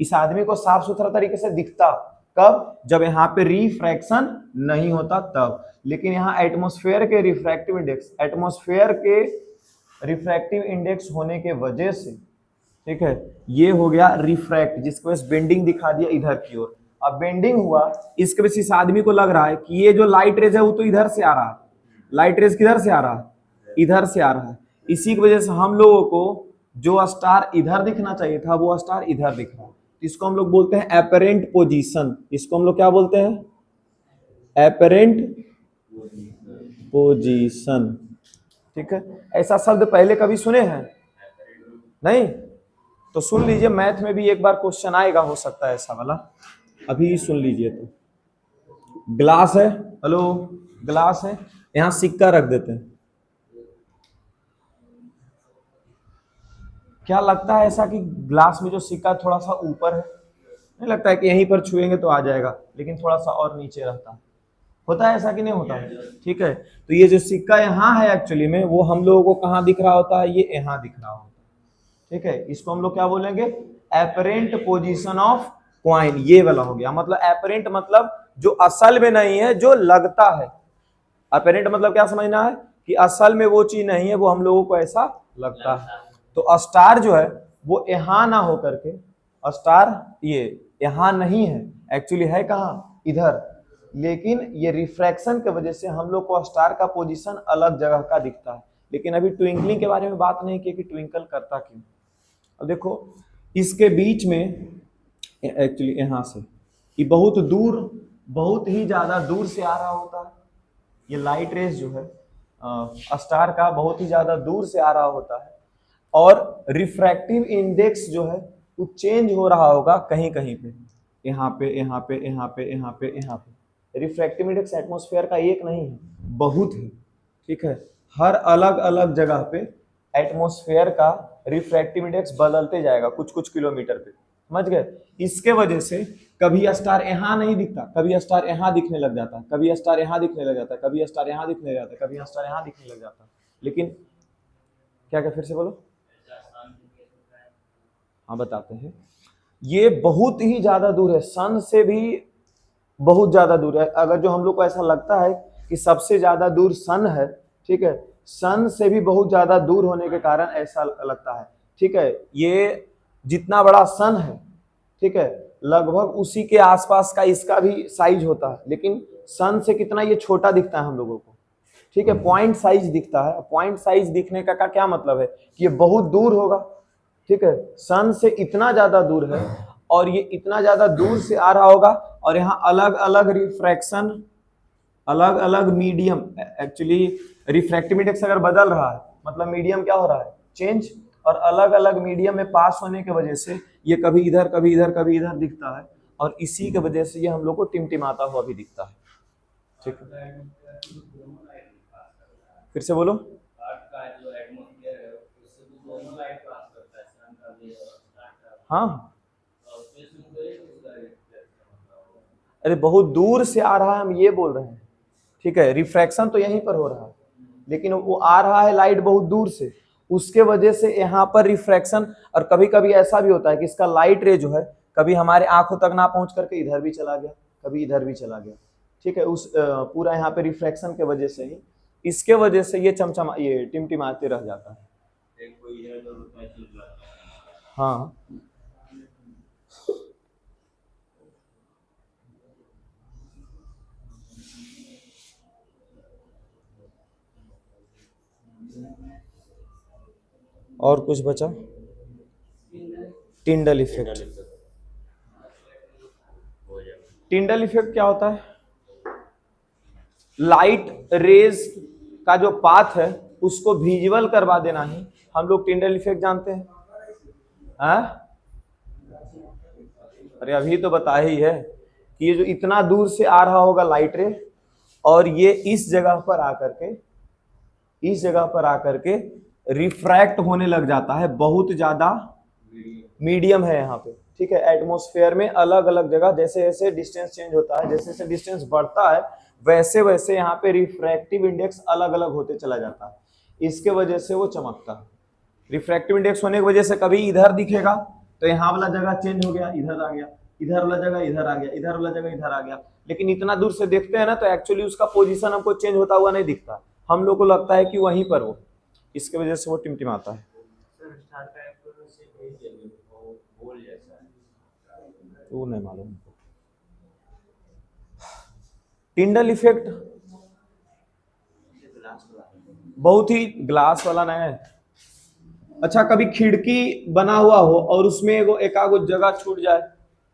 इस आदमी को साफ सुथरा तरीके से दिखता कब? जब यहाँ पे रिफ्रैक्शन नहीं होता तब। लेकिन यहाँ एटमॉस्फेयर के रिफ्रैक्टिव इंडेक्स, एटमॉस्फेयर के रिफ्रैक्टिव इंडेक्स होने के वजह से, ठीक है, ये हो गया रिफ्रैक्ट, जिसकी वजह से बेंडिंग दिखा दिया इधर की ओर। अब बेंडिंग हुआ, इसके वजह से इस आदमी को लग रहा है कि ये जो लाइट रेज है वो तो इधर से आ रहा है, लाइट रेज किधर से आ रहा है? इधर से आ रहा है। इसी की वजह से हम लोगों को जो स्टार इधर दिखना चाहिए था वो स्टार इधर दिख रहा है। इसको हम लोग बोलते हैं एपरेंट पोजीशन। इसको हम लोग क्या बोलते हैं? एपरेंट पोजीशन, ठीक है। ऐसा शब्द पहले कभी सुने हैं? नहीं? तो सुन लीजिए, मैथ में भी एक बार क्वेश्चन आएगा, हो सकता है ऐसा वाला, अभी सुन लीजिए। तो ग्लास है, हेलो, ग्लास है, यहां सिक्का रख देते हैं, क्या लगता है ऐसा कि ग्लास में जो सिक्का थोड़ा सा ऊपर है? नहीं लगता है कि यहीं पर छुएंगे तो आ जाएगा, लेकिन थोड़ा सा और नीचे रहता है, होता है ऐसा कि नहीं होता है? ठीक है, तो ये जो सिक्का यहाँ है एक्चुअली में, वो हम लोगों को कहाँ दिख रहा होता है? ये यहाँ दिख रहा होता है, ठीक है। इसको हम लोग क्या बोलेंगे? एपरेंट पोजीशन ऑफ कॉइन, ये वाला हो गया। मतलब एपरेंट मतलब जो असल में नहीं है, जो लगता है। अपेरेंट मतलब क्या समझना है? कि असल में वो चीज नहीं है, वो हम लोगों को ऐसा लगता है। तो स्टार जो है वो यहां ना होकर के, स्टार ये यहां नहीं है, एक्चुअली है कहां? इधर। लेकिन ये रिफ्रैक्शन की वजह से हम लोग को स्टार का पोजीशन अलग जगह का दिखता है। लेकिन अभी ट्विंकलिंग के बारे में बात नहीं की कि ट्विंकल करता क्यों। अब देखो, इसके बीच में एक्चुअली यहां से ये बहुत दूर, बहुत ही ज्यादा दूर से आ रहा होता है, ये लाइट रेज जो है स्टार का बहुत ही ज्यादा दूर से आ रहा होता है और रिफ्रैक्टिव इंडेक्स जो है वो चेंज हो रहा होगा कहीं कहीं पे, यहाँ पे यहाँ पे यहाँ पे यहाँ पे यहाँ पे। रिफ्रैक्टिव इंडेक्स एटमॉस्फेयर का एक नहीं है, बहुत है, ठीक है। हर अलग अलग जगह पे एटमॉस्फेयर का रिफ्रैक्टिव इंडेक्स बदलते जाएगा कुछ कुछ किलोमीटर पे, समझ गए। इसके वजह से कभी स्टार यहाँ नहीं दिखता, कभी स्टार यहाँ दिखने लग जाता है, कभी स्टार यहाँ दिखने लग जाता है, कभी स्टार यहाँ दिखने लग जाता है, कभी स्टार यहाँ दिखने लग जाता है। लेकिन क्या क्या फिर से बोलो, हाँ बताते हैं। ये बहुत ही ज्यादा दूर है, सन से भी बहुत ज्यादा दूर है। अगर जो हम लोग को ऐसा लगता है कि सबसे ज्यादा दूर सन है, ठीक है, सन से भी बहुत ज्यादा दूर होने के कारण ऐसा लगता है, ठीक है। ये जितना बड़ा सन है, ठीक है, लगभग उसी के आसपास का इसका भी साइज होता है, लेकिन सन से कितना ये छोटा दिखता है हम लोगों को, ठीक है, पॉइंट साइज दिखता है। पॉइंट साइज दिखने का क्या मतलब है कि ये बहुत दूर होगा, ठीक है, सन से इतना ज्यादा दूर है और ये इतना ज्यादा दूर से आ रहा होगा और यहाँ अलग अलग रिफ्रैक्शन, अलग अलग मीडियम, एक्चुअली रिफ्रैक्टिव इंडेक्स अगर बदल रहा है मतलब मीडियम क्या हो रहा है, चेंज, और अलग अलग मीडियम में पास होने की वजह से ये कभी इधर कभी इधर कभी इधर दिखता है और इसी की वजह से ये हम लोग को टिमटिमाता हुआ भी दिखता है, ठीक है। फिर से बोलो, हाँ अरे बहुत दूर से आ रहा है, हम ये बोल रहे हैं, ठीक है। रिफ्रैक्शन तो यहीं पर हो रहा है, लेकिन वो आ रहा है लाइट बहुत दूर से, उसके वजह से यहाँ पर रिफ्रैक्शन। और कभी कभी ऐसा भी होता है कि इसका लाइट रे जो है कभी हमारे आंखों तक ना पहुंच करके इधर भी चला गया, कभी इधर भी चला गया, ठीक है। उस पूरा यहाँ पे रिफ्रैक्शन के वजह से ही, इसके वजह से ये चमचमा, ये टिमटिमाते रह जाता है। हाँ और कुछ बचा, टिंडल इफेक्ट। टिंडल इफेक्ट क्या होता है, लाइट रेज का जो पाथ है उसको विजुअल करवा देना ही हम लोग टिंडल इफेक्ट जानते हैं। अरे अभी तो बताया ही है कि ये जो इतना दूर से आ रहा होगा लाइट रे और ये इस जगह पर आकर के, इस जगह पर आकर के रिफ्रैक्ट होने लग जाता है, बहुत ज्यादा मीडियम है यहाँ पे, ठीक है। एटमॉस्फेयर में अलग अलग जगह जैसे जैसे डिस्टेंस चेंज होता है, जैसे जैसे डिस्टेंस बढ़ता है वैसे वैसे यहाँ पे रिफ्रैक्टिव इंडेक्स अलग अलग होते चला जाता है, इसके वजह से वो चमकता है। रिफ्रैक्टिव इंडेक्स होने की वजह से कभी इधर दिखेगा तो यहाँ वाला जगह चेंज हो गया, इधर आ गया, इधर वाला जगह इधर आ गया, इधर वाला जगह इधर आ गया। लेकिन इतना दूर से देखते हैं ना तो एक्चुअली उसका पोजीशन हमको चेंज होता हुआ नहीं दिखता, हम लोग को लगता है कि वहीं पर वो, इसके वजह से वो टिमटिमाता है। वो नहीं मालूम। टिंडल इफेक्ट बहुत ही ग्लास वाला नहीं है। अच्छा कभी खिड़की बना हुआ हो और उसमें एक आगो जगह छूट जाए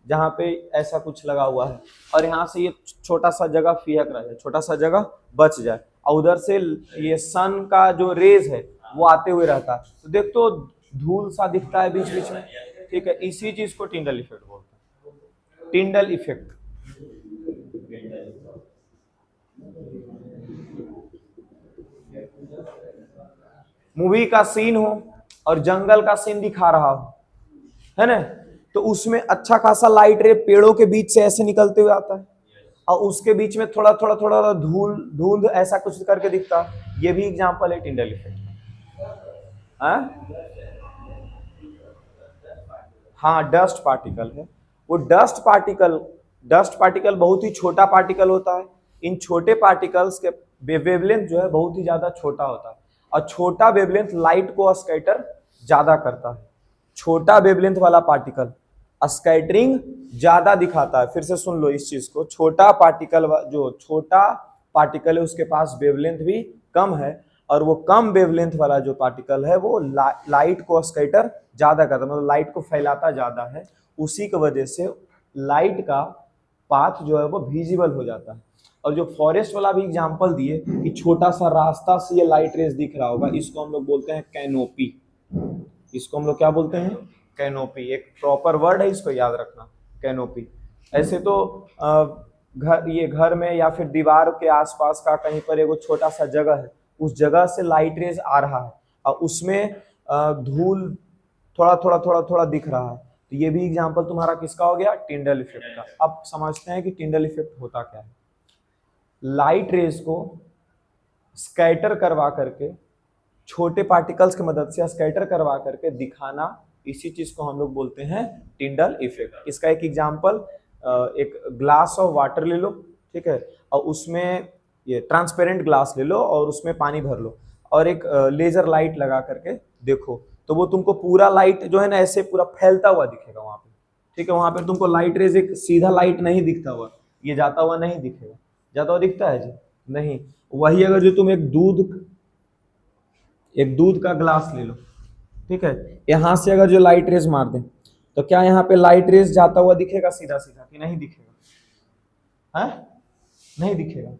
जहां पे ऐसा कुछ लगा हुआ है और यहाँ से ये छोटा सा जगह फिहक रहा है, छोटा सा जगह बच जाए और उधर से ये सन का जो रेज है वो आते हुए रहता है तो देख तो धूल सा दिखता है बीच बीच में, ठीक है। इसी चीज को टिंडल इफेक्ट बोलते हैं, टिंडल इफेक्ट। मूवी का सीन हो और जंगल का सीन दिखा रहा हो, है ना, तो उसमें अच्छा खासा लाइट रे पेड़ों के बीच से ऐसे निकलते हुए आता है और उसके बीच में थोड़ा थोड़ा थोड़ा धूल धुंध ऐसा कुछ करके दिखता है, ये भी एग्जांपल है टिंडल इफेक्ट। हाँ डस्ट पार्टिकल है वो। डस्ट पार्टिकल बहुत ही छोटा पार्टिकल होता है। इन छोटे पार्टिकल्स के वेवलेंथ जो है बहुत ही ज्यादा छोटा होता है और छोटा वेवलेंथ लाइट को स्कैटर ज्यादा करता है। छोटा वेवलेंथ वाला पार्टिकल स्कैटरिंग ज्यादा दिखाता है। फिर से सुन लो इस चीज को, छोटा पार्टिकल, जो छोटा पार्टिकल है उसके पास वेवलेंथ भी कम है और वो कम वेवलेंथ वाला जो पार्टिकल है वो लाइट को स्कैटर ज्यादा करता है, मतलब लाइट को फैलाता ज्यादा है। उसी की वजह से लाइट का पाथ जो है वो विजिबल हो जाता है। और जो फॉरेस्ट वाला भी एग्जांपल दिए कि छोटा सा रास्ता से ये लाइट रेज दिख रहा होगा, इसको हम लोग बोलते हैं कैनोपी। इसको हम लोग क्या बोलते हैं? कैनोपी। एक प्रॉपर वर्ड है, इसको याद रखना, कैनोपी। ऐसे तो घर में या फिर दीवार के आसपास का कहीं पर एगो छोटा सा जगह है, उस जगह से लाइट रेज आ रहा है और उसमें धूल थोड़ा थोड़ा थोड़ा थोड़ा दिख रहा है, तो ये भी एग्जांपल तुम्हारा किसका हो गया? टिंडल इफेक्ट का। अब समझते हैं कि टिंडल इफेक्ट होता क्या है। लाइट रेज को स्कैटर करवा करके, छोटे पार्टिकल्स की मदद से स्कैटर करवा करके दिखाना, इसी चीज को हम लोग बोलते हैं टिंडल इफेक्ट। इसका एक एग्जांपल, एक ग्लास ऑफ वाटर ले लो, ठीक है, और उसमें ये ट्रांसपेरेंट ग्लास ले लो और उसमें पानी भर लो और एक लेजर लाइट लगा करके देखो, तो वो तुमको पूरा लाइट जो है ना ऐसे पूरा फैलता हुआ दिखेगा वहां पे, ठीक है। वहां पे तुमको लाइट रेज एक सीधा लाइट नहीं दिखता हुआ, ये जाता हुआ नहीं दिखेगा। जाता हुआ दिखता है जी? नहीं। वही अगर जो तुम एक दूध का ग्लास ले लो, ठीक है, यहां से अगर जो लाइट रेज मार दें, तो क्या यहाँ पे लाइट रेज जाता हुआ दिखेगा सीधा सीधा कि नहीं दिखेगा? है? नहीं दिखेगा।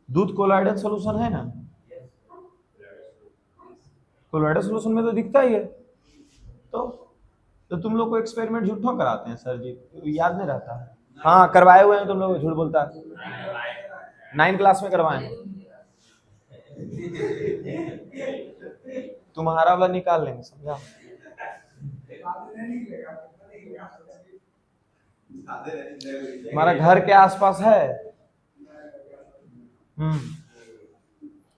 दूध कोलाइडल सोल्यूशन है ना, कोलाइडल सोल्यूशन में तो दिखता ही है। तो तुम लोग को एक्सपेरिमेंट झूठों कराते हैं सर जी, याद नहीं रहता है? हाँ करवाए हुए हैं तुम लोग, झूठ बोलता है। 9 क्लास में करवाए हैं। तुम्हारा वाला निकाल लेंगे, समझा? तुम्हारा घर के आसपास है?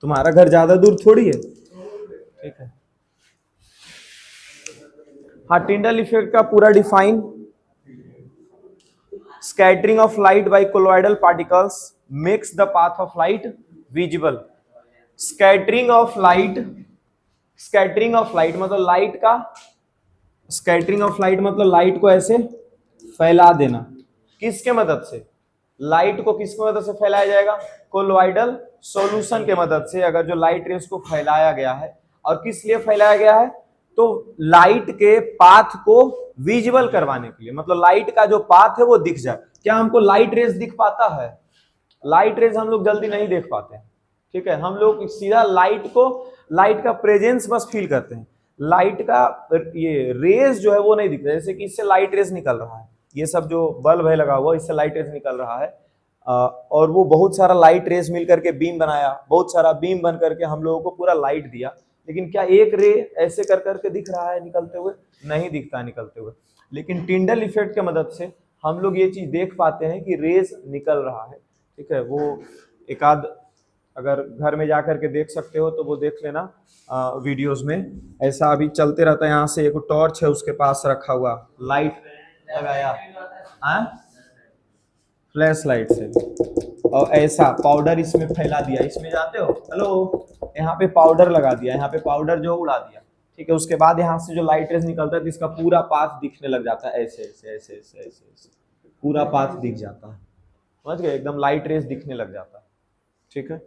तुम्हारा घर ज्यादा दूर थोड़ी है, ठीक है। हाँ, टिंडल इफेक्ट का पूरा define, scattering of light by colloidal particles makes the path of light visible। scattering of light मतलब लाइट का स्कैटरिंग ऑफ लाइट मतलब लाइट को ऐसे फैला देना। किसके मदद से? लाइट को किसकी मदद से फैलाया जाएगा? कोलोइडल सॉल्यूशन के मदद से। अगर जो लाइट रेस को फैलाया गया है, और किस लिए फैलाया गया है? तो लाइट के पाथ को विजिबल करवाने के लिए, मतलब लाइट का जो पाथ है वो दिख जाए। क्या हमको लाइट रेस दिख पाता है? लाइट रेस हम लोग जल्दी नहीं देख पाते हैं, ठीक है। हम लोग सीधा लाइट का प्रेजेंस बस फील करते हैं, लाइट का ये रेस जो है वो नहीं दिखता। जैसे कि इससे लाइट रेस निकल रहा है, ये सब जो बल्ब है लगा हुआ, इससे लाइट रेस निकल रहा है, और वो बहुत सारा लाइट रेस मिल करके बीम बनाया, बहुत सारा बीम बन करके हम लोगों को पूरा लाइट दिया। लेकिन क्या एक रे ऐसे कर करके दिख रहा है निकलते हुए? नहीं दिखता निकलते हुए। लेकिन टिंडल इफेक्ट के मदद से हम लोग ये चीज देख पाते हैं कि रेस निकल रहा है, ठीक है। वो एक आध अगर घर में जाकर के देख सकते हो तो वो देख लेना वीडियोस में। ऐसा अभी चलते रहता है, यहाँ से एक टॉर्च है उसके पास रखा हुआ, लाइट लगाया फ्लैश लाइट से, और ऐसा पाउडर इसमें फैला दिया, इसमें जाते हो, हेलो, यहाँ पे पाउडर लगा दिया, यहाँ पे पाउडर जो उड़ा दिया, ठीक है। उसके बाद यहाँ से जो लाइट रेस निकलता है तो इसका पूरा पाथ दिखने लग जाता है, ऐसे ऐसे ऐसे ऐसे ऐसे ऐसे पूरा पाथ दिख जाता है, समझ गए? एकदम लाइट रेस दिखने लग जाता है, ठीक है।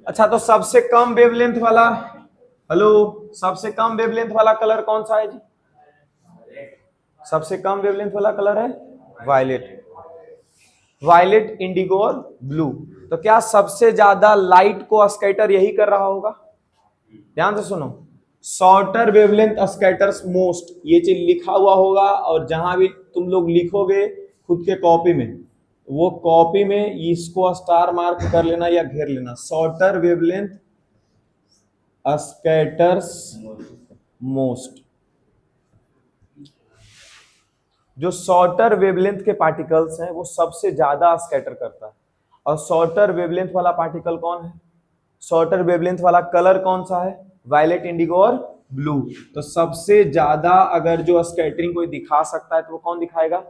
अच्छा, तो सबसे कम वेवलेंथ वाला, हेलो, सबसे कम वेवलेंथ वाला कलर कौन सा है जी? सबसे कम वेवलेंथ वाला कलर है वायलेट, इंडिगो और ब्लू। तो क्या सबसे ज्यादा लाइट को स्कैटर यही कर रहा होगा? ध्यान से सुनो, शॉर्टर वेवलेंथ स्कैटर्स मोस्ट, ये चीज लिखा हुआ होगा, और जहां भी तुम लोग लिखोगे खुद के कॉपी में, वो कॉपी में इसको स्टार मार्क कर लेना या घेर लेना, शॉर्टर वेवलेंथ स्कैटर्स मोस्ट। जो शॉर्टर वेवलेंथ के पार्टिकल्स हैं वो सबसे ज्यादा स्कैटर करता है। और शॉर्टर वेवलेंथ वाला पार्टिकल कौन है? शॉर्टर वेवलेंथ वाला कलर कौन सा है? वायलेट, इंडिगो और ब्लू। तो सबसे ज्यादा अगर जो स्कैटरिंग कोई दिखा सकता है तो वो कौन दिखाएगा?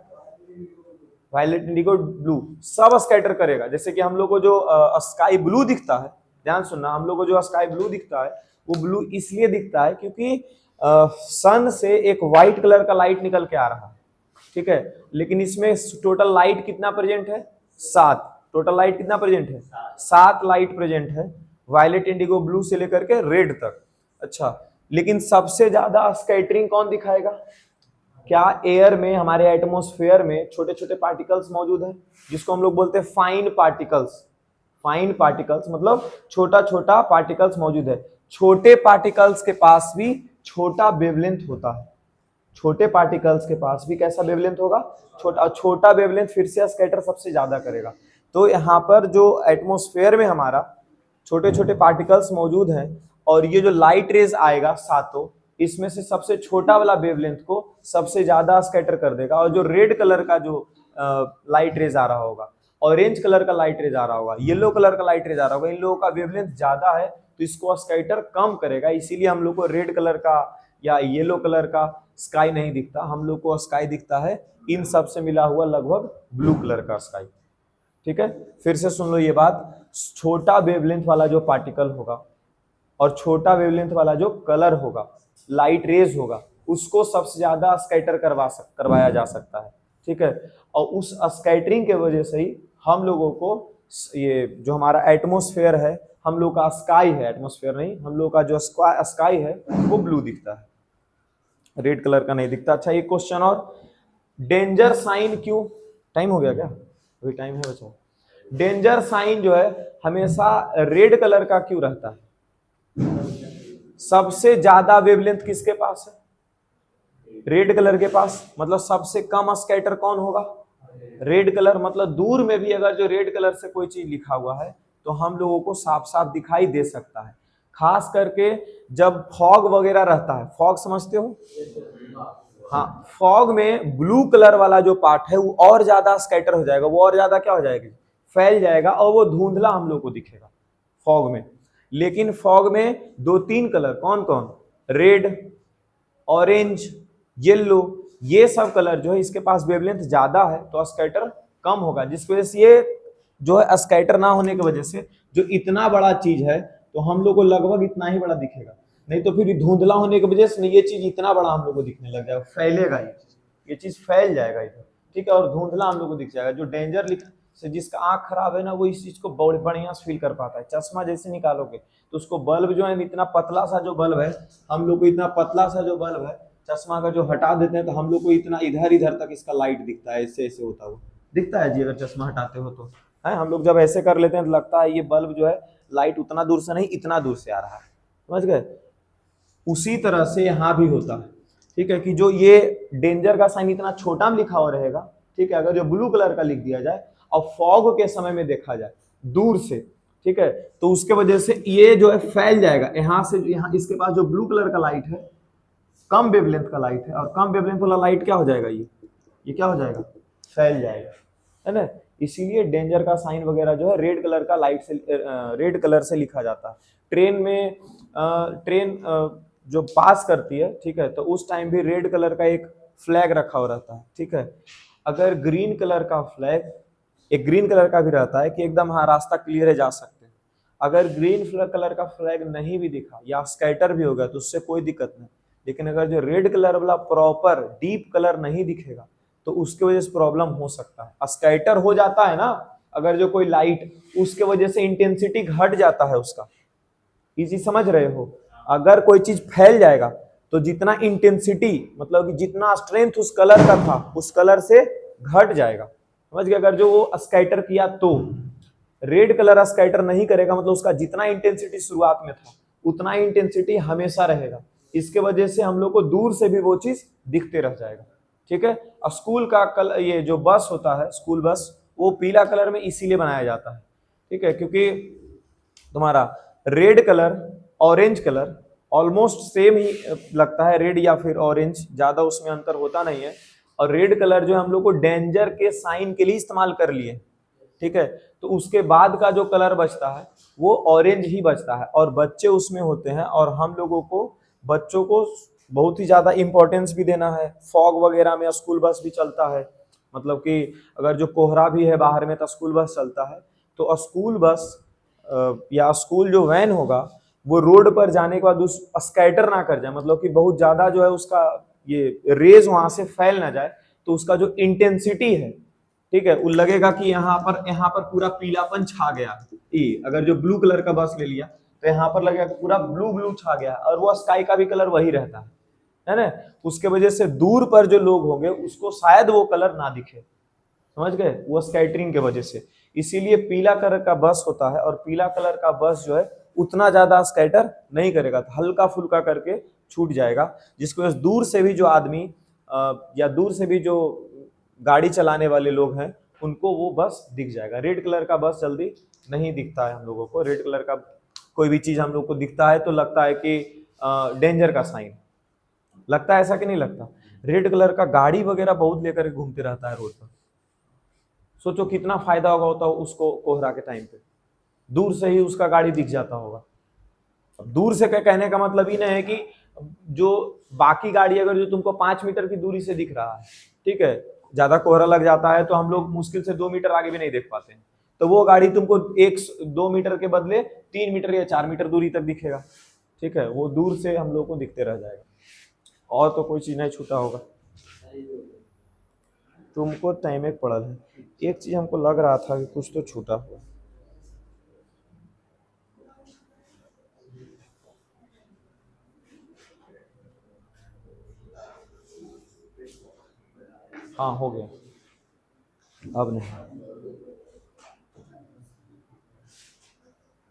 वायलेट, इंडिगो, ब्लू, सब स्कैटर करेगा। जैसे कि हम लोग को जो स्काई ब्लू दिखता है, ध्यान सुनना, हम लोग को जो स्काई ब्लू दिखता है वो ब्लू इसलिए दिखता है क्योंकि सन से एक व्हाइट कलर का लाइट निकल के आ रहा है, ठीक है। लेकिन इसमें टोटल लाइट कितना प्रेजेंट है? 7। टोटल लाइट कितना प्रेजेंट है? 7 लाइट प्रेजेंट है, वायलेट, इंडिगो, ब्लू से लेकर के रेड तक। अच्छा, लेकिन सबसे ज्यादा स्कैटरिंग कौन दिखाएगा? क्या एयर में, हमारे एटमॉस्फेयर में छोटे छोटे पार्टिकल्स मौजूद हैं, जिसको हम लोग बोलते हैं फाइन पार्टिकल्स। फाइन पार्टिकल्स मतलब छोटा छोटा पार्टिकल्स मौजूद है। छोटे पार्टिकल्स के पास भी छोटा वेवलेंथ होता है। छोटे पार्टिकल्स के पास भी कैसा वेवलेंथ होगा? छोटा। छोटा वेवलेंथ फिर से स्कैटर सबसे ज्यादा करेगा। तो यहाँ पर जो एटमॉस्फेयर में हमारा छोटे छोटे पार्टिकल्स मौजूद हैं, और ये जो लाइट रेज आएगा सातों, इसमें से सबसे छोटा वाला वेवलेंथ को सबसे ज्यादा स्कैटर कर देगा। और जो रेड कलर का जो लाइट रेज आ रहा होगा, ऑरेंज कलर का लाइट रेज आ रहा होगा, येलो कलर का लाइट रेज आ रहा होगा, इन लोगों का वेवलेंथ ज्यादा है तो इसको स्कैटर कम करेगा। इसीलिए हम लोग को रेड कलर का या येलो कलर का स्काई नहीं दिखता, हम लोग को स्काई दिखता है इन सब से मिला हुआ लगभग ब्लू कलर का स्काई। ठीक है, फिर से सुन लो ये बात, छोटा वेवलेंथ वाला जो पार्टिकल होगा और छोटा वेवलेंथ वाला जो कलर होगा, लाइट रेज होगा, उसको सबसे ज्यादा स्कैटर करवाया जा सकता है। ठीक है, और उस स्कैटरिंग के वजह से ही हम लोगों को ये जो हमारा एटमॉस्फेयर है, हम लोग का स्काई है, एटमॉस्फेयर नहीं, हम लोग का जो स्काई है वो ब्लू दिखता है, रेड कलर का नहीं दिखता। अच्छा, एक क्वेश्चन और, डेंजर साइन क्यों? टाइम हो गया क्या? अभी टाइम है बच्चों। डेंजर साइन जो है हमेशा रेड कलर का क्यों रहता है? सबसे ज्यादा वेवलेंथ किसके पास है? रेड कलर के पास। मतलब सबसे कम स्कैटर कौन होगा? Red colour. मतलब दूर में भी अगर जो रेड कलर से कोई चीज लिखा हुआ है तो हम लोगों को साफ साफ दिखाई दे सकता है। खास करके जब फॉग वगैरह रहता है, फॉग समझते हो? हाँ, फॉग में ब्लू कलर वाला जो पार्ट है वो और ज्यादा स्कैटर हो जाएगा, वो और ज्यादा क्या हो जाएगी? फैल जाएगा, और वो धुंधला हम लोग को दिखेगा फॉग में। लेकिन फॉग में 2-3 कलर, कौन कौन? रेड, ऑरेंज, येलो, ये सब कलर जो है इसके पास वेवलेंथ ज्यादा है तो स्कैटर कम होगा, जिसकी वजह से ये जो है स्कैटर ना होने की वजह से जो इतना बड़ा चीज है तो हम लोग को लगभग इतना ही बड़ा दिखेगा। नहीं तो फिर धुंधला होने की वजह से ये चीज इतना बड़ा हम लोग को दिखने लग जाएगा, फैलेगा ये चीज फैल जाएगा इधर। ठीक है, और धुंधला हम लोग को दिख जाएगा। जो डेंजर से जिसका आंख खराब है ना, वो इस चीज को बहुत बढ़िया से फील कर पाता है। चश्मा जैसे निकालोगे तो उसको बल्ब जो है इतना पतला सा जो बल्ब है, हम लोग को इतना पतला सा जो बल्ब है चश्मा का जो हटा देते हैं तो हम लोग को इतना इधर इधर तक इसका लाइट दिखता है, ऐसे ऐसे होता हुआ दिखता है जी। अगर चश्मा हटाते हो तो है, हम लोग जब ऐसे कर लेते हैं तो लगता है ये बल्ब जो है लाइट उतना दूर से नहीं इतना दूर से आ रहा है, समझ गए? उसी तरह से यहाँ भी होता है। ठीक है, कि जो ये डेंजर का साइन इतना छोटा में लिखा हुआ रहेगा, ठीक है, अगर जो ब्लू कलर का लिख दिया जाए और फॉग के समय में देखा जाए दूर से, ठीक है, तो उसके वजह से ये जो है फैल जाएगा। यहाँ से यहाँ इसके पास जो ब्लू कलर का लाइट है कम वेवलेंथ का लाइट है, और कम वेवलेंथ वाला लाइट क्या हो जाएगा? ये क्या हो जाएगा? फैल जाएगा, है ना? इसीलिए डेंजर का साइन वगैरह जो है रेड कलर का लाइट से, रेड कलर से लिखा जाता है। ट्रेन में ट्रेन जो पास करती है, ठीक है, तो उस टाइम भी रेड कलर का एक फ्लैग रखा हुआ रहता है। ठीक है, अगर ग्रीन कलर का फ्लैग, एक ग्रीन कलर का भी रहता है कि एकदम हाँ रास्ता क्लियर है, जा सकते हैं। अगर ग्रीन कलर का फ्लैग नहीं भी दिखा या स्कैटर भी हो गया तो उससे कोई दिक्कत नहीं। लेकिन अगर जो रेड कलर वाला प्रॉपर डीप कलर नहीं दिखेगा तो उसके वजह से प्रॉब्लम हो सकता है। स्कैटर हो जाता है ना अगर जो कोई लाइट, उसके वजह से इंटेंसिटी घट जाता है उसका। इजी समझ रहे हो? अगर कोई चीज फैल जाएगा तो जितना इंटेंसिटी, मतलब कि जितना स्ट्रेंथ उस कलर का था उस कलर से घट जाएगा, समझ गए? अगर जो वो स्कैटर किया तो रेड कलर स्कैटर नहीं करेगा, मतलब उसका जितना इंटेंसिटी शुरुआत में था उतना इंटेंसिटी हमेशा रहेगा। इसके वजह से हम लोग को दूर से भी वो चीज दिखते रह जाएगा। ठीक है, स्कूल का ये जो बस होता है, स्कूल बस, वो पीला कलर में इसीलिए बनाया जाता है। ठीक है, क्योंकि तुम्हारा red colour, orange colour almost same ही लगता है, रेड या फिर ऑरेंज, ज्यादा उसमें अंतर होता नहीं है। और रेड कलर जो हम लोग को डेंजर के साइन के लिए इस्तेमाल कर लिए, ठीक है, तो उसके बाद का जो कलर बचता है वो ऑरेंज ही बचता है, और बच्चे उसमें होते हैं। और हम लोगों को, बच्चों को बहुत ही ज्यादा इंपॉर्टेंस भी देना है। फॉग वगैरह में स्कूल बस भी चलता है, मतलब कि अगर जो कोहरा भी है बाहर में तो स्कूल बस चलता है। तो स्कूल बस या स्कूल जो वैन होगा वो रोड पर जाने के बाद उस स्कैटर ना कर जाए, मतलब कि बहुत ज्यादा जो है उसका ये रेज वहां से फैल ना जाए, तो उसका जो इंटेंसिटी है ठीक है, वो लगेगा कि यहाँ पर पूरा पीलापन छा गया। ई अगर जो ब्लू कलर का बस ले लिया तो यहाँ पर लगेगा कि पूरा ब्लू ब्लू छा गया, और वो स्काई का भी कलर वही रहता है ना। उसके वजह से दूर पर जो लोग होंगे उसको शायद वो कलर ना दिखे, समझ गए, वो स्कैटरिंग के वजह से। इसीलिए पीला कलर का बस होता है, और पीला कलर का बस जो है उतना ज्यादा स्कैटर नहीं करेगा, तो हल्का फुल्का करके छूट जाएगा, जिसकी वजह से दूर से भी जो आदमी या दूर से भी जो गाड़ी चलाने वाले लोग हैं उनको वो बस दिख जाएगा। रेड कलर का बस जल्दी नहीं दिखता है हम लोगों को। रेड कलर का कोई भी चीज हम लोग को दिखता है तो लगता है कि डेंजर का साइन लगता है, ऐसा कि नहीं लगता। रेड कलर का गाड़ी वगैरह बहुत लेकर घूमते रहता है रोड पर। सोचो कितना फायदा होता है उसको कोहरा के टाइम पे, दूर से ही उसका गाड़ी दिख जाता होगा। दूर से क्या कहने का मतलब ही नहीं है कि जो बाकी गाड़ी अगर जो तुमको 5 मीटर की दूरी से दिख रहा है, ठीक है, ज्यादा कोहरा लग जाता है तो हम लोग मुश्किल से 2 मीटर आगे भी नहीं देख पाते हैं, तो वो गाड़ी तुमको 1-2 मीटर के बदले 3 मीटर या 4 मीटर दूरी तक दिखेगा। ठीक है, वो दूर से हम लोग को दिखते रह जाएगा, और तो कोई चीज नहीं छूटा होगा। तुमको टाइम एक पड़ल है, एक चीज हमको लग रहा था कि कुछ तो छूटा हुआ। हाँ हो गया, अब नहीं।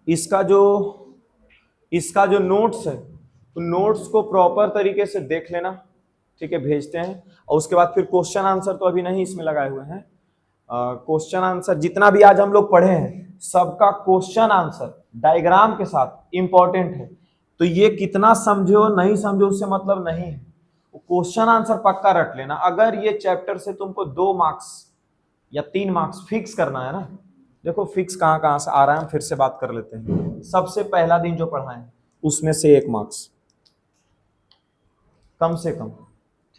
इसका जो नोट्स है, तो नोट्स को प्रॉपर तरीके से देख लेना, ठीक है, भेजते हैं। और उसके बाद फिर क्वेश्चन आंसर तो अभी नहीं इसमें लगाए हुए हैं। क्वेश्चन आंसर जितना भी आज हम लोग पढ़े हैं सबका क्वेश्चन आंसर डायग्राम के साथ इंपॉर्टेंट है। तो ये कितना समझो नहीं समझो उससे मतलब नहीं है, क्वेश्चन आंसर पक्का रख लेना। अगर ये चैप्टर से तुमको 2 मार्क्स या 3 मार्क्स फिक्स करना है ना, देखो फिक्स कहाँ कहाँ से आ रहा है, हम फिर से बात कर लेते हैं। सबसे पहला दिन जो पढ़ाए उसमें से 1 मार्क्स कम से कम,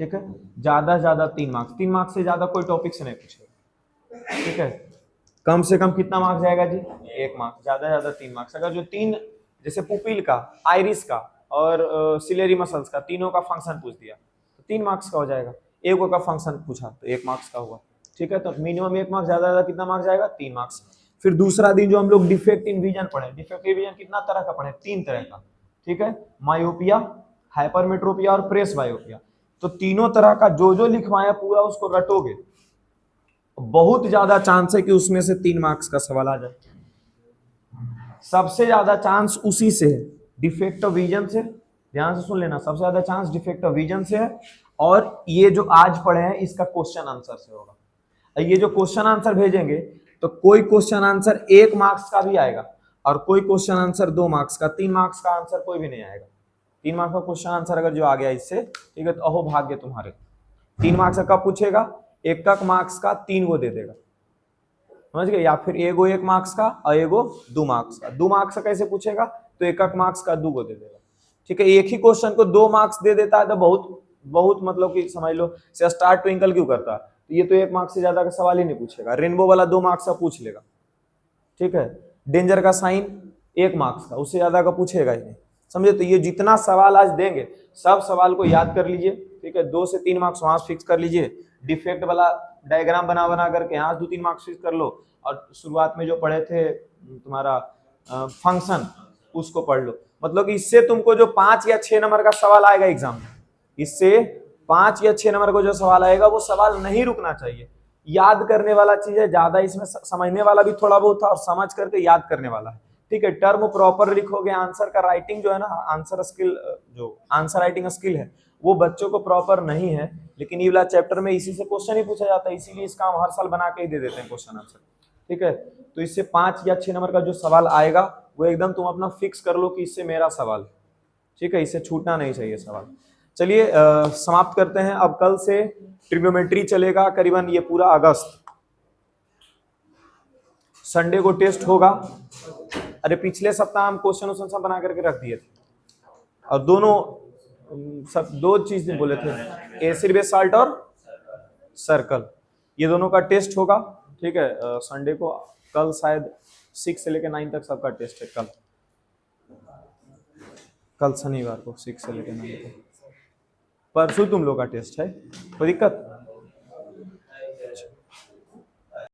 ठीक है, ज्यादा से ज्यादा 3 मार्क्स, 3 मार्क्स से ज्यादा कोई टॉपिक से नहीं पूछेगा, ठीक है। कम से कम कितना मार्क्स जाएगा जी, 1 मार्क्स, ज्यादा से ज्यादा 3 मार्क्स। अगर जो 3 जैसे पुपिल का, आइरिस का और सिलेरी मसल्स का तीनों का फंक्शन पूछ दिया तो 3 मार्क्स का हो जाएगा। एगो का फंक्शन पूछा तो 1 मार्क्स का हुआ, ठीक है। तो मिनिमम 1 मार्क्स, ज्यादा ज्यादा कितना मार्क्स जाएगा, 3 मार्क्स। फिर दूसरा दिन जो हम लोग डिफेक्ट इन विजन पढ़े, डिफेक्ट इन विजन कितना तरह का पढ़े, 3 तरह का, ठीक है, मायोपिया, हाइपरमेट्रोपिया और प्रेस बायोपिया। तो तीनों तरह का जो जो लिखवाया पूरा उसको रटोगे, बहुत ज्यादा चांस है कि उसमें से 3 मार्क्स का सवाल आ जाए। सबसे ज्यादा चांस उसी से है, डिफेक्ट ऑफ विजन से। ध्यान से सुन लेना, सबसे ज्यादा चांस डिफेक्ट ऑफ विजन से है, और ये जो आज पढ़े हैं इसका क्वेश्चन आंसर से होगा। ये जो क्वेश्चन आंसर भेजेंगे तो कोई क्वेश्चन आंसर 1 मार्क्स का भी आएगा, और कोई क्वेश्चन आंसर 2 मार्क्स का, 3 मार्क्स का आंसर कोई भी नहीं आएगा। 3 मार्क्स का क्वेश्चन आंसर अगर जो आ गया इससे, ठीक है, तो अहो भाग्य तुम्हारे। 3 मार्क्स का कब पूछेगा, 1 मार्क्स का 3 गो दे देगा, समझ गए, या फिर एगो 1 मार्क्स का और एगो 2 मार्क्स का। 2 मार्क्स का कैसे पूछेगा, तो 1 मार्क्स का 2 गो दे देगा, ठीक है। एक ही क्वेश्चन को 2 मार्क्स दे देता है तो बहुत बहुत मतलब कि समझ लो से स्टार ट्विंकल क्यों करता है, तो ये तो 1 मार्क्स से ज्यादा का सवाल ही नहीं पूछेगा। रेनबो वाला 2 मार्क्स का पूछ लेगा, ठीक है। डेंजर का साइन 1 मार्क्स का, उससे ज्यादा का पूछेगा ही नहीं, समझे। तो ये जितना सवाल आज देंगे सब सवाल को याद कर लीजिए, ठीक है। 2 से 3 मार्क्स वहां फिक्स कर लीजिए, डिफेक्ट वाला डायग्राम बना बना करके यहाँ 2-3 मार्क्स फिक्स कर लो, और शुरुआत में जो पढ़े थे तुम्हारा फंक्शन उसको पढ़ लो। मतलब कि इससे तुमको जो 5 या 6 नंबर का सवाल आएगा एग्जाम में, इससे 5 या 6 नंबर का जो सवाल आएगा वो सवाल नहीं रुकना चाहिए। याद करने वाला चीज है ज्यादा, इसमें समझने वाला भी थोड़ा बहुत था और समझ करके याद करने वाला है, ठीक है। टर्म प्रॉपर लिखोगे, आंसर का राइटिंग जो है ना, आंसर स्किल, जो आंसर राइटिंग स्किल है वो बच्चों को प्रॉपर नहीं है, लेकिन ये वाला चैप्टर में इसी से क्वेश्चन ही पूछा जाता है, इसीलिए इसका हम हर साल बना के ही दे देते हैं क्वेश्चन आंसर, ठीक है। तो इससे 5 या 6 नंबर का जो सवाल आएगा वो एकदम तुम अपना फिक्स कर लो कि इससे मेरा सवाल, ठीक है, इससे छूटना नहीं चाहिए सवाल। चलिए समाप्त करते हैं। अब कल से ट्रिग्नोमेट्री चलेगा करीबन ये पूरा अगस्त। संडे को टेस्ट होगा। अरे पिछले सप्ताह हम क्वेश्चन सब बना करके रख दिए थे, और दोनों सब 2 चीज बोले थे, एसिड बेस साल्ट और सर्कल, ये दोनों का टेस्ट होगा, ठीक है। संडे को, कल शायद 6 से लेकर 9 तक सबका टेस्ट है। कल शनिवार को 6 से लेकर 9 तक। परसों तुम लोग का टेस्ट है, कोई दिक्कत?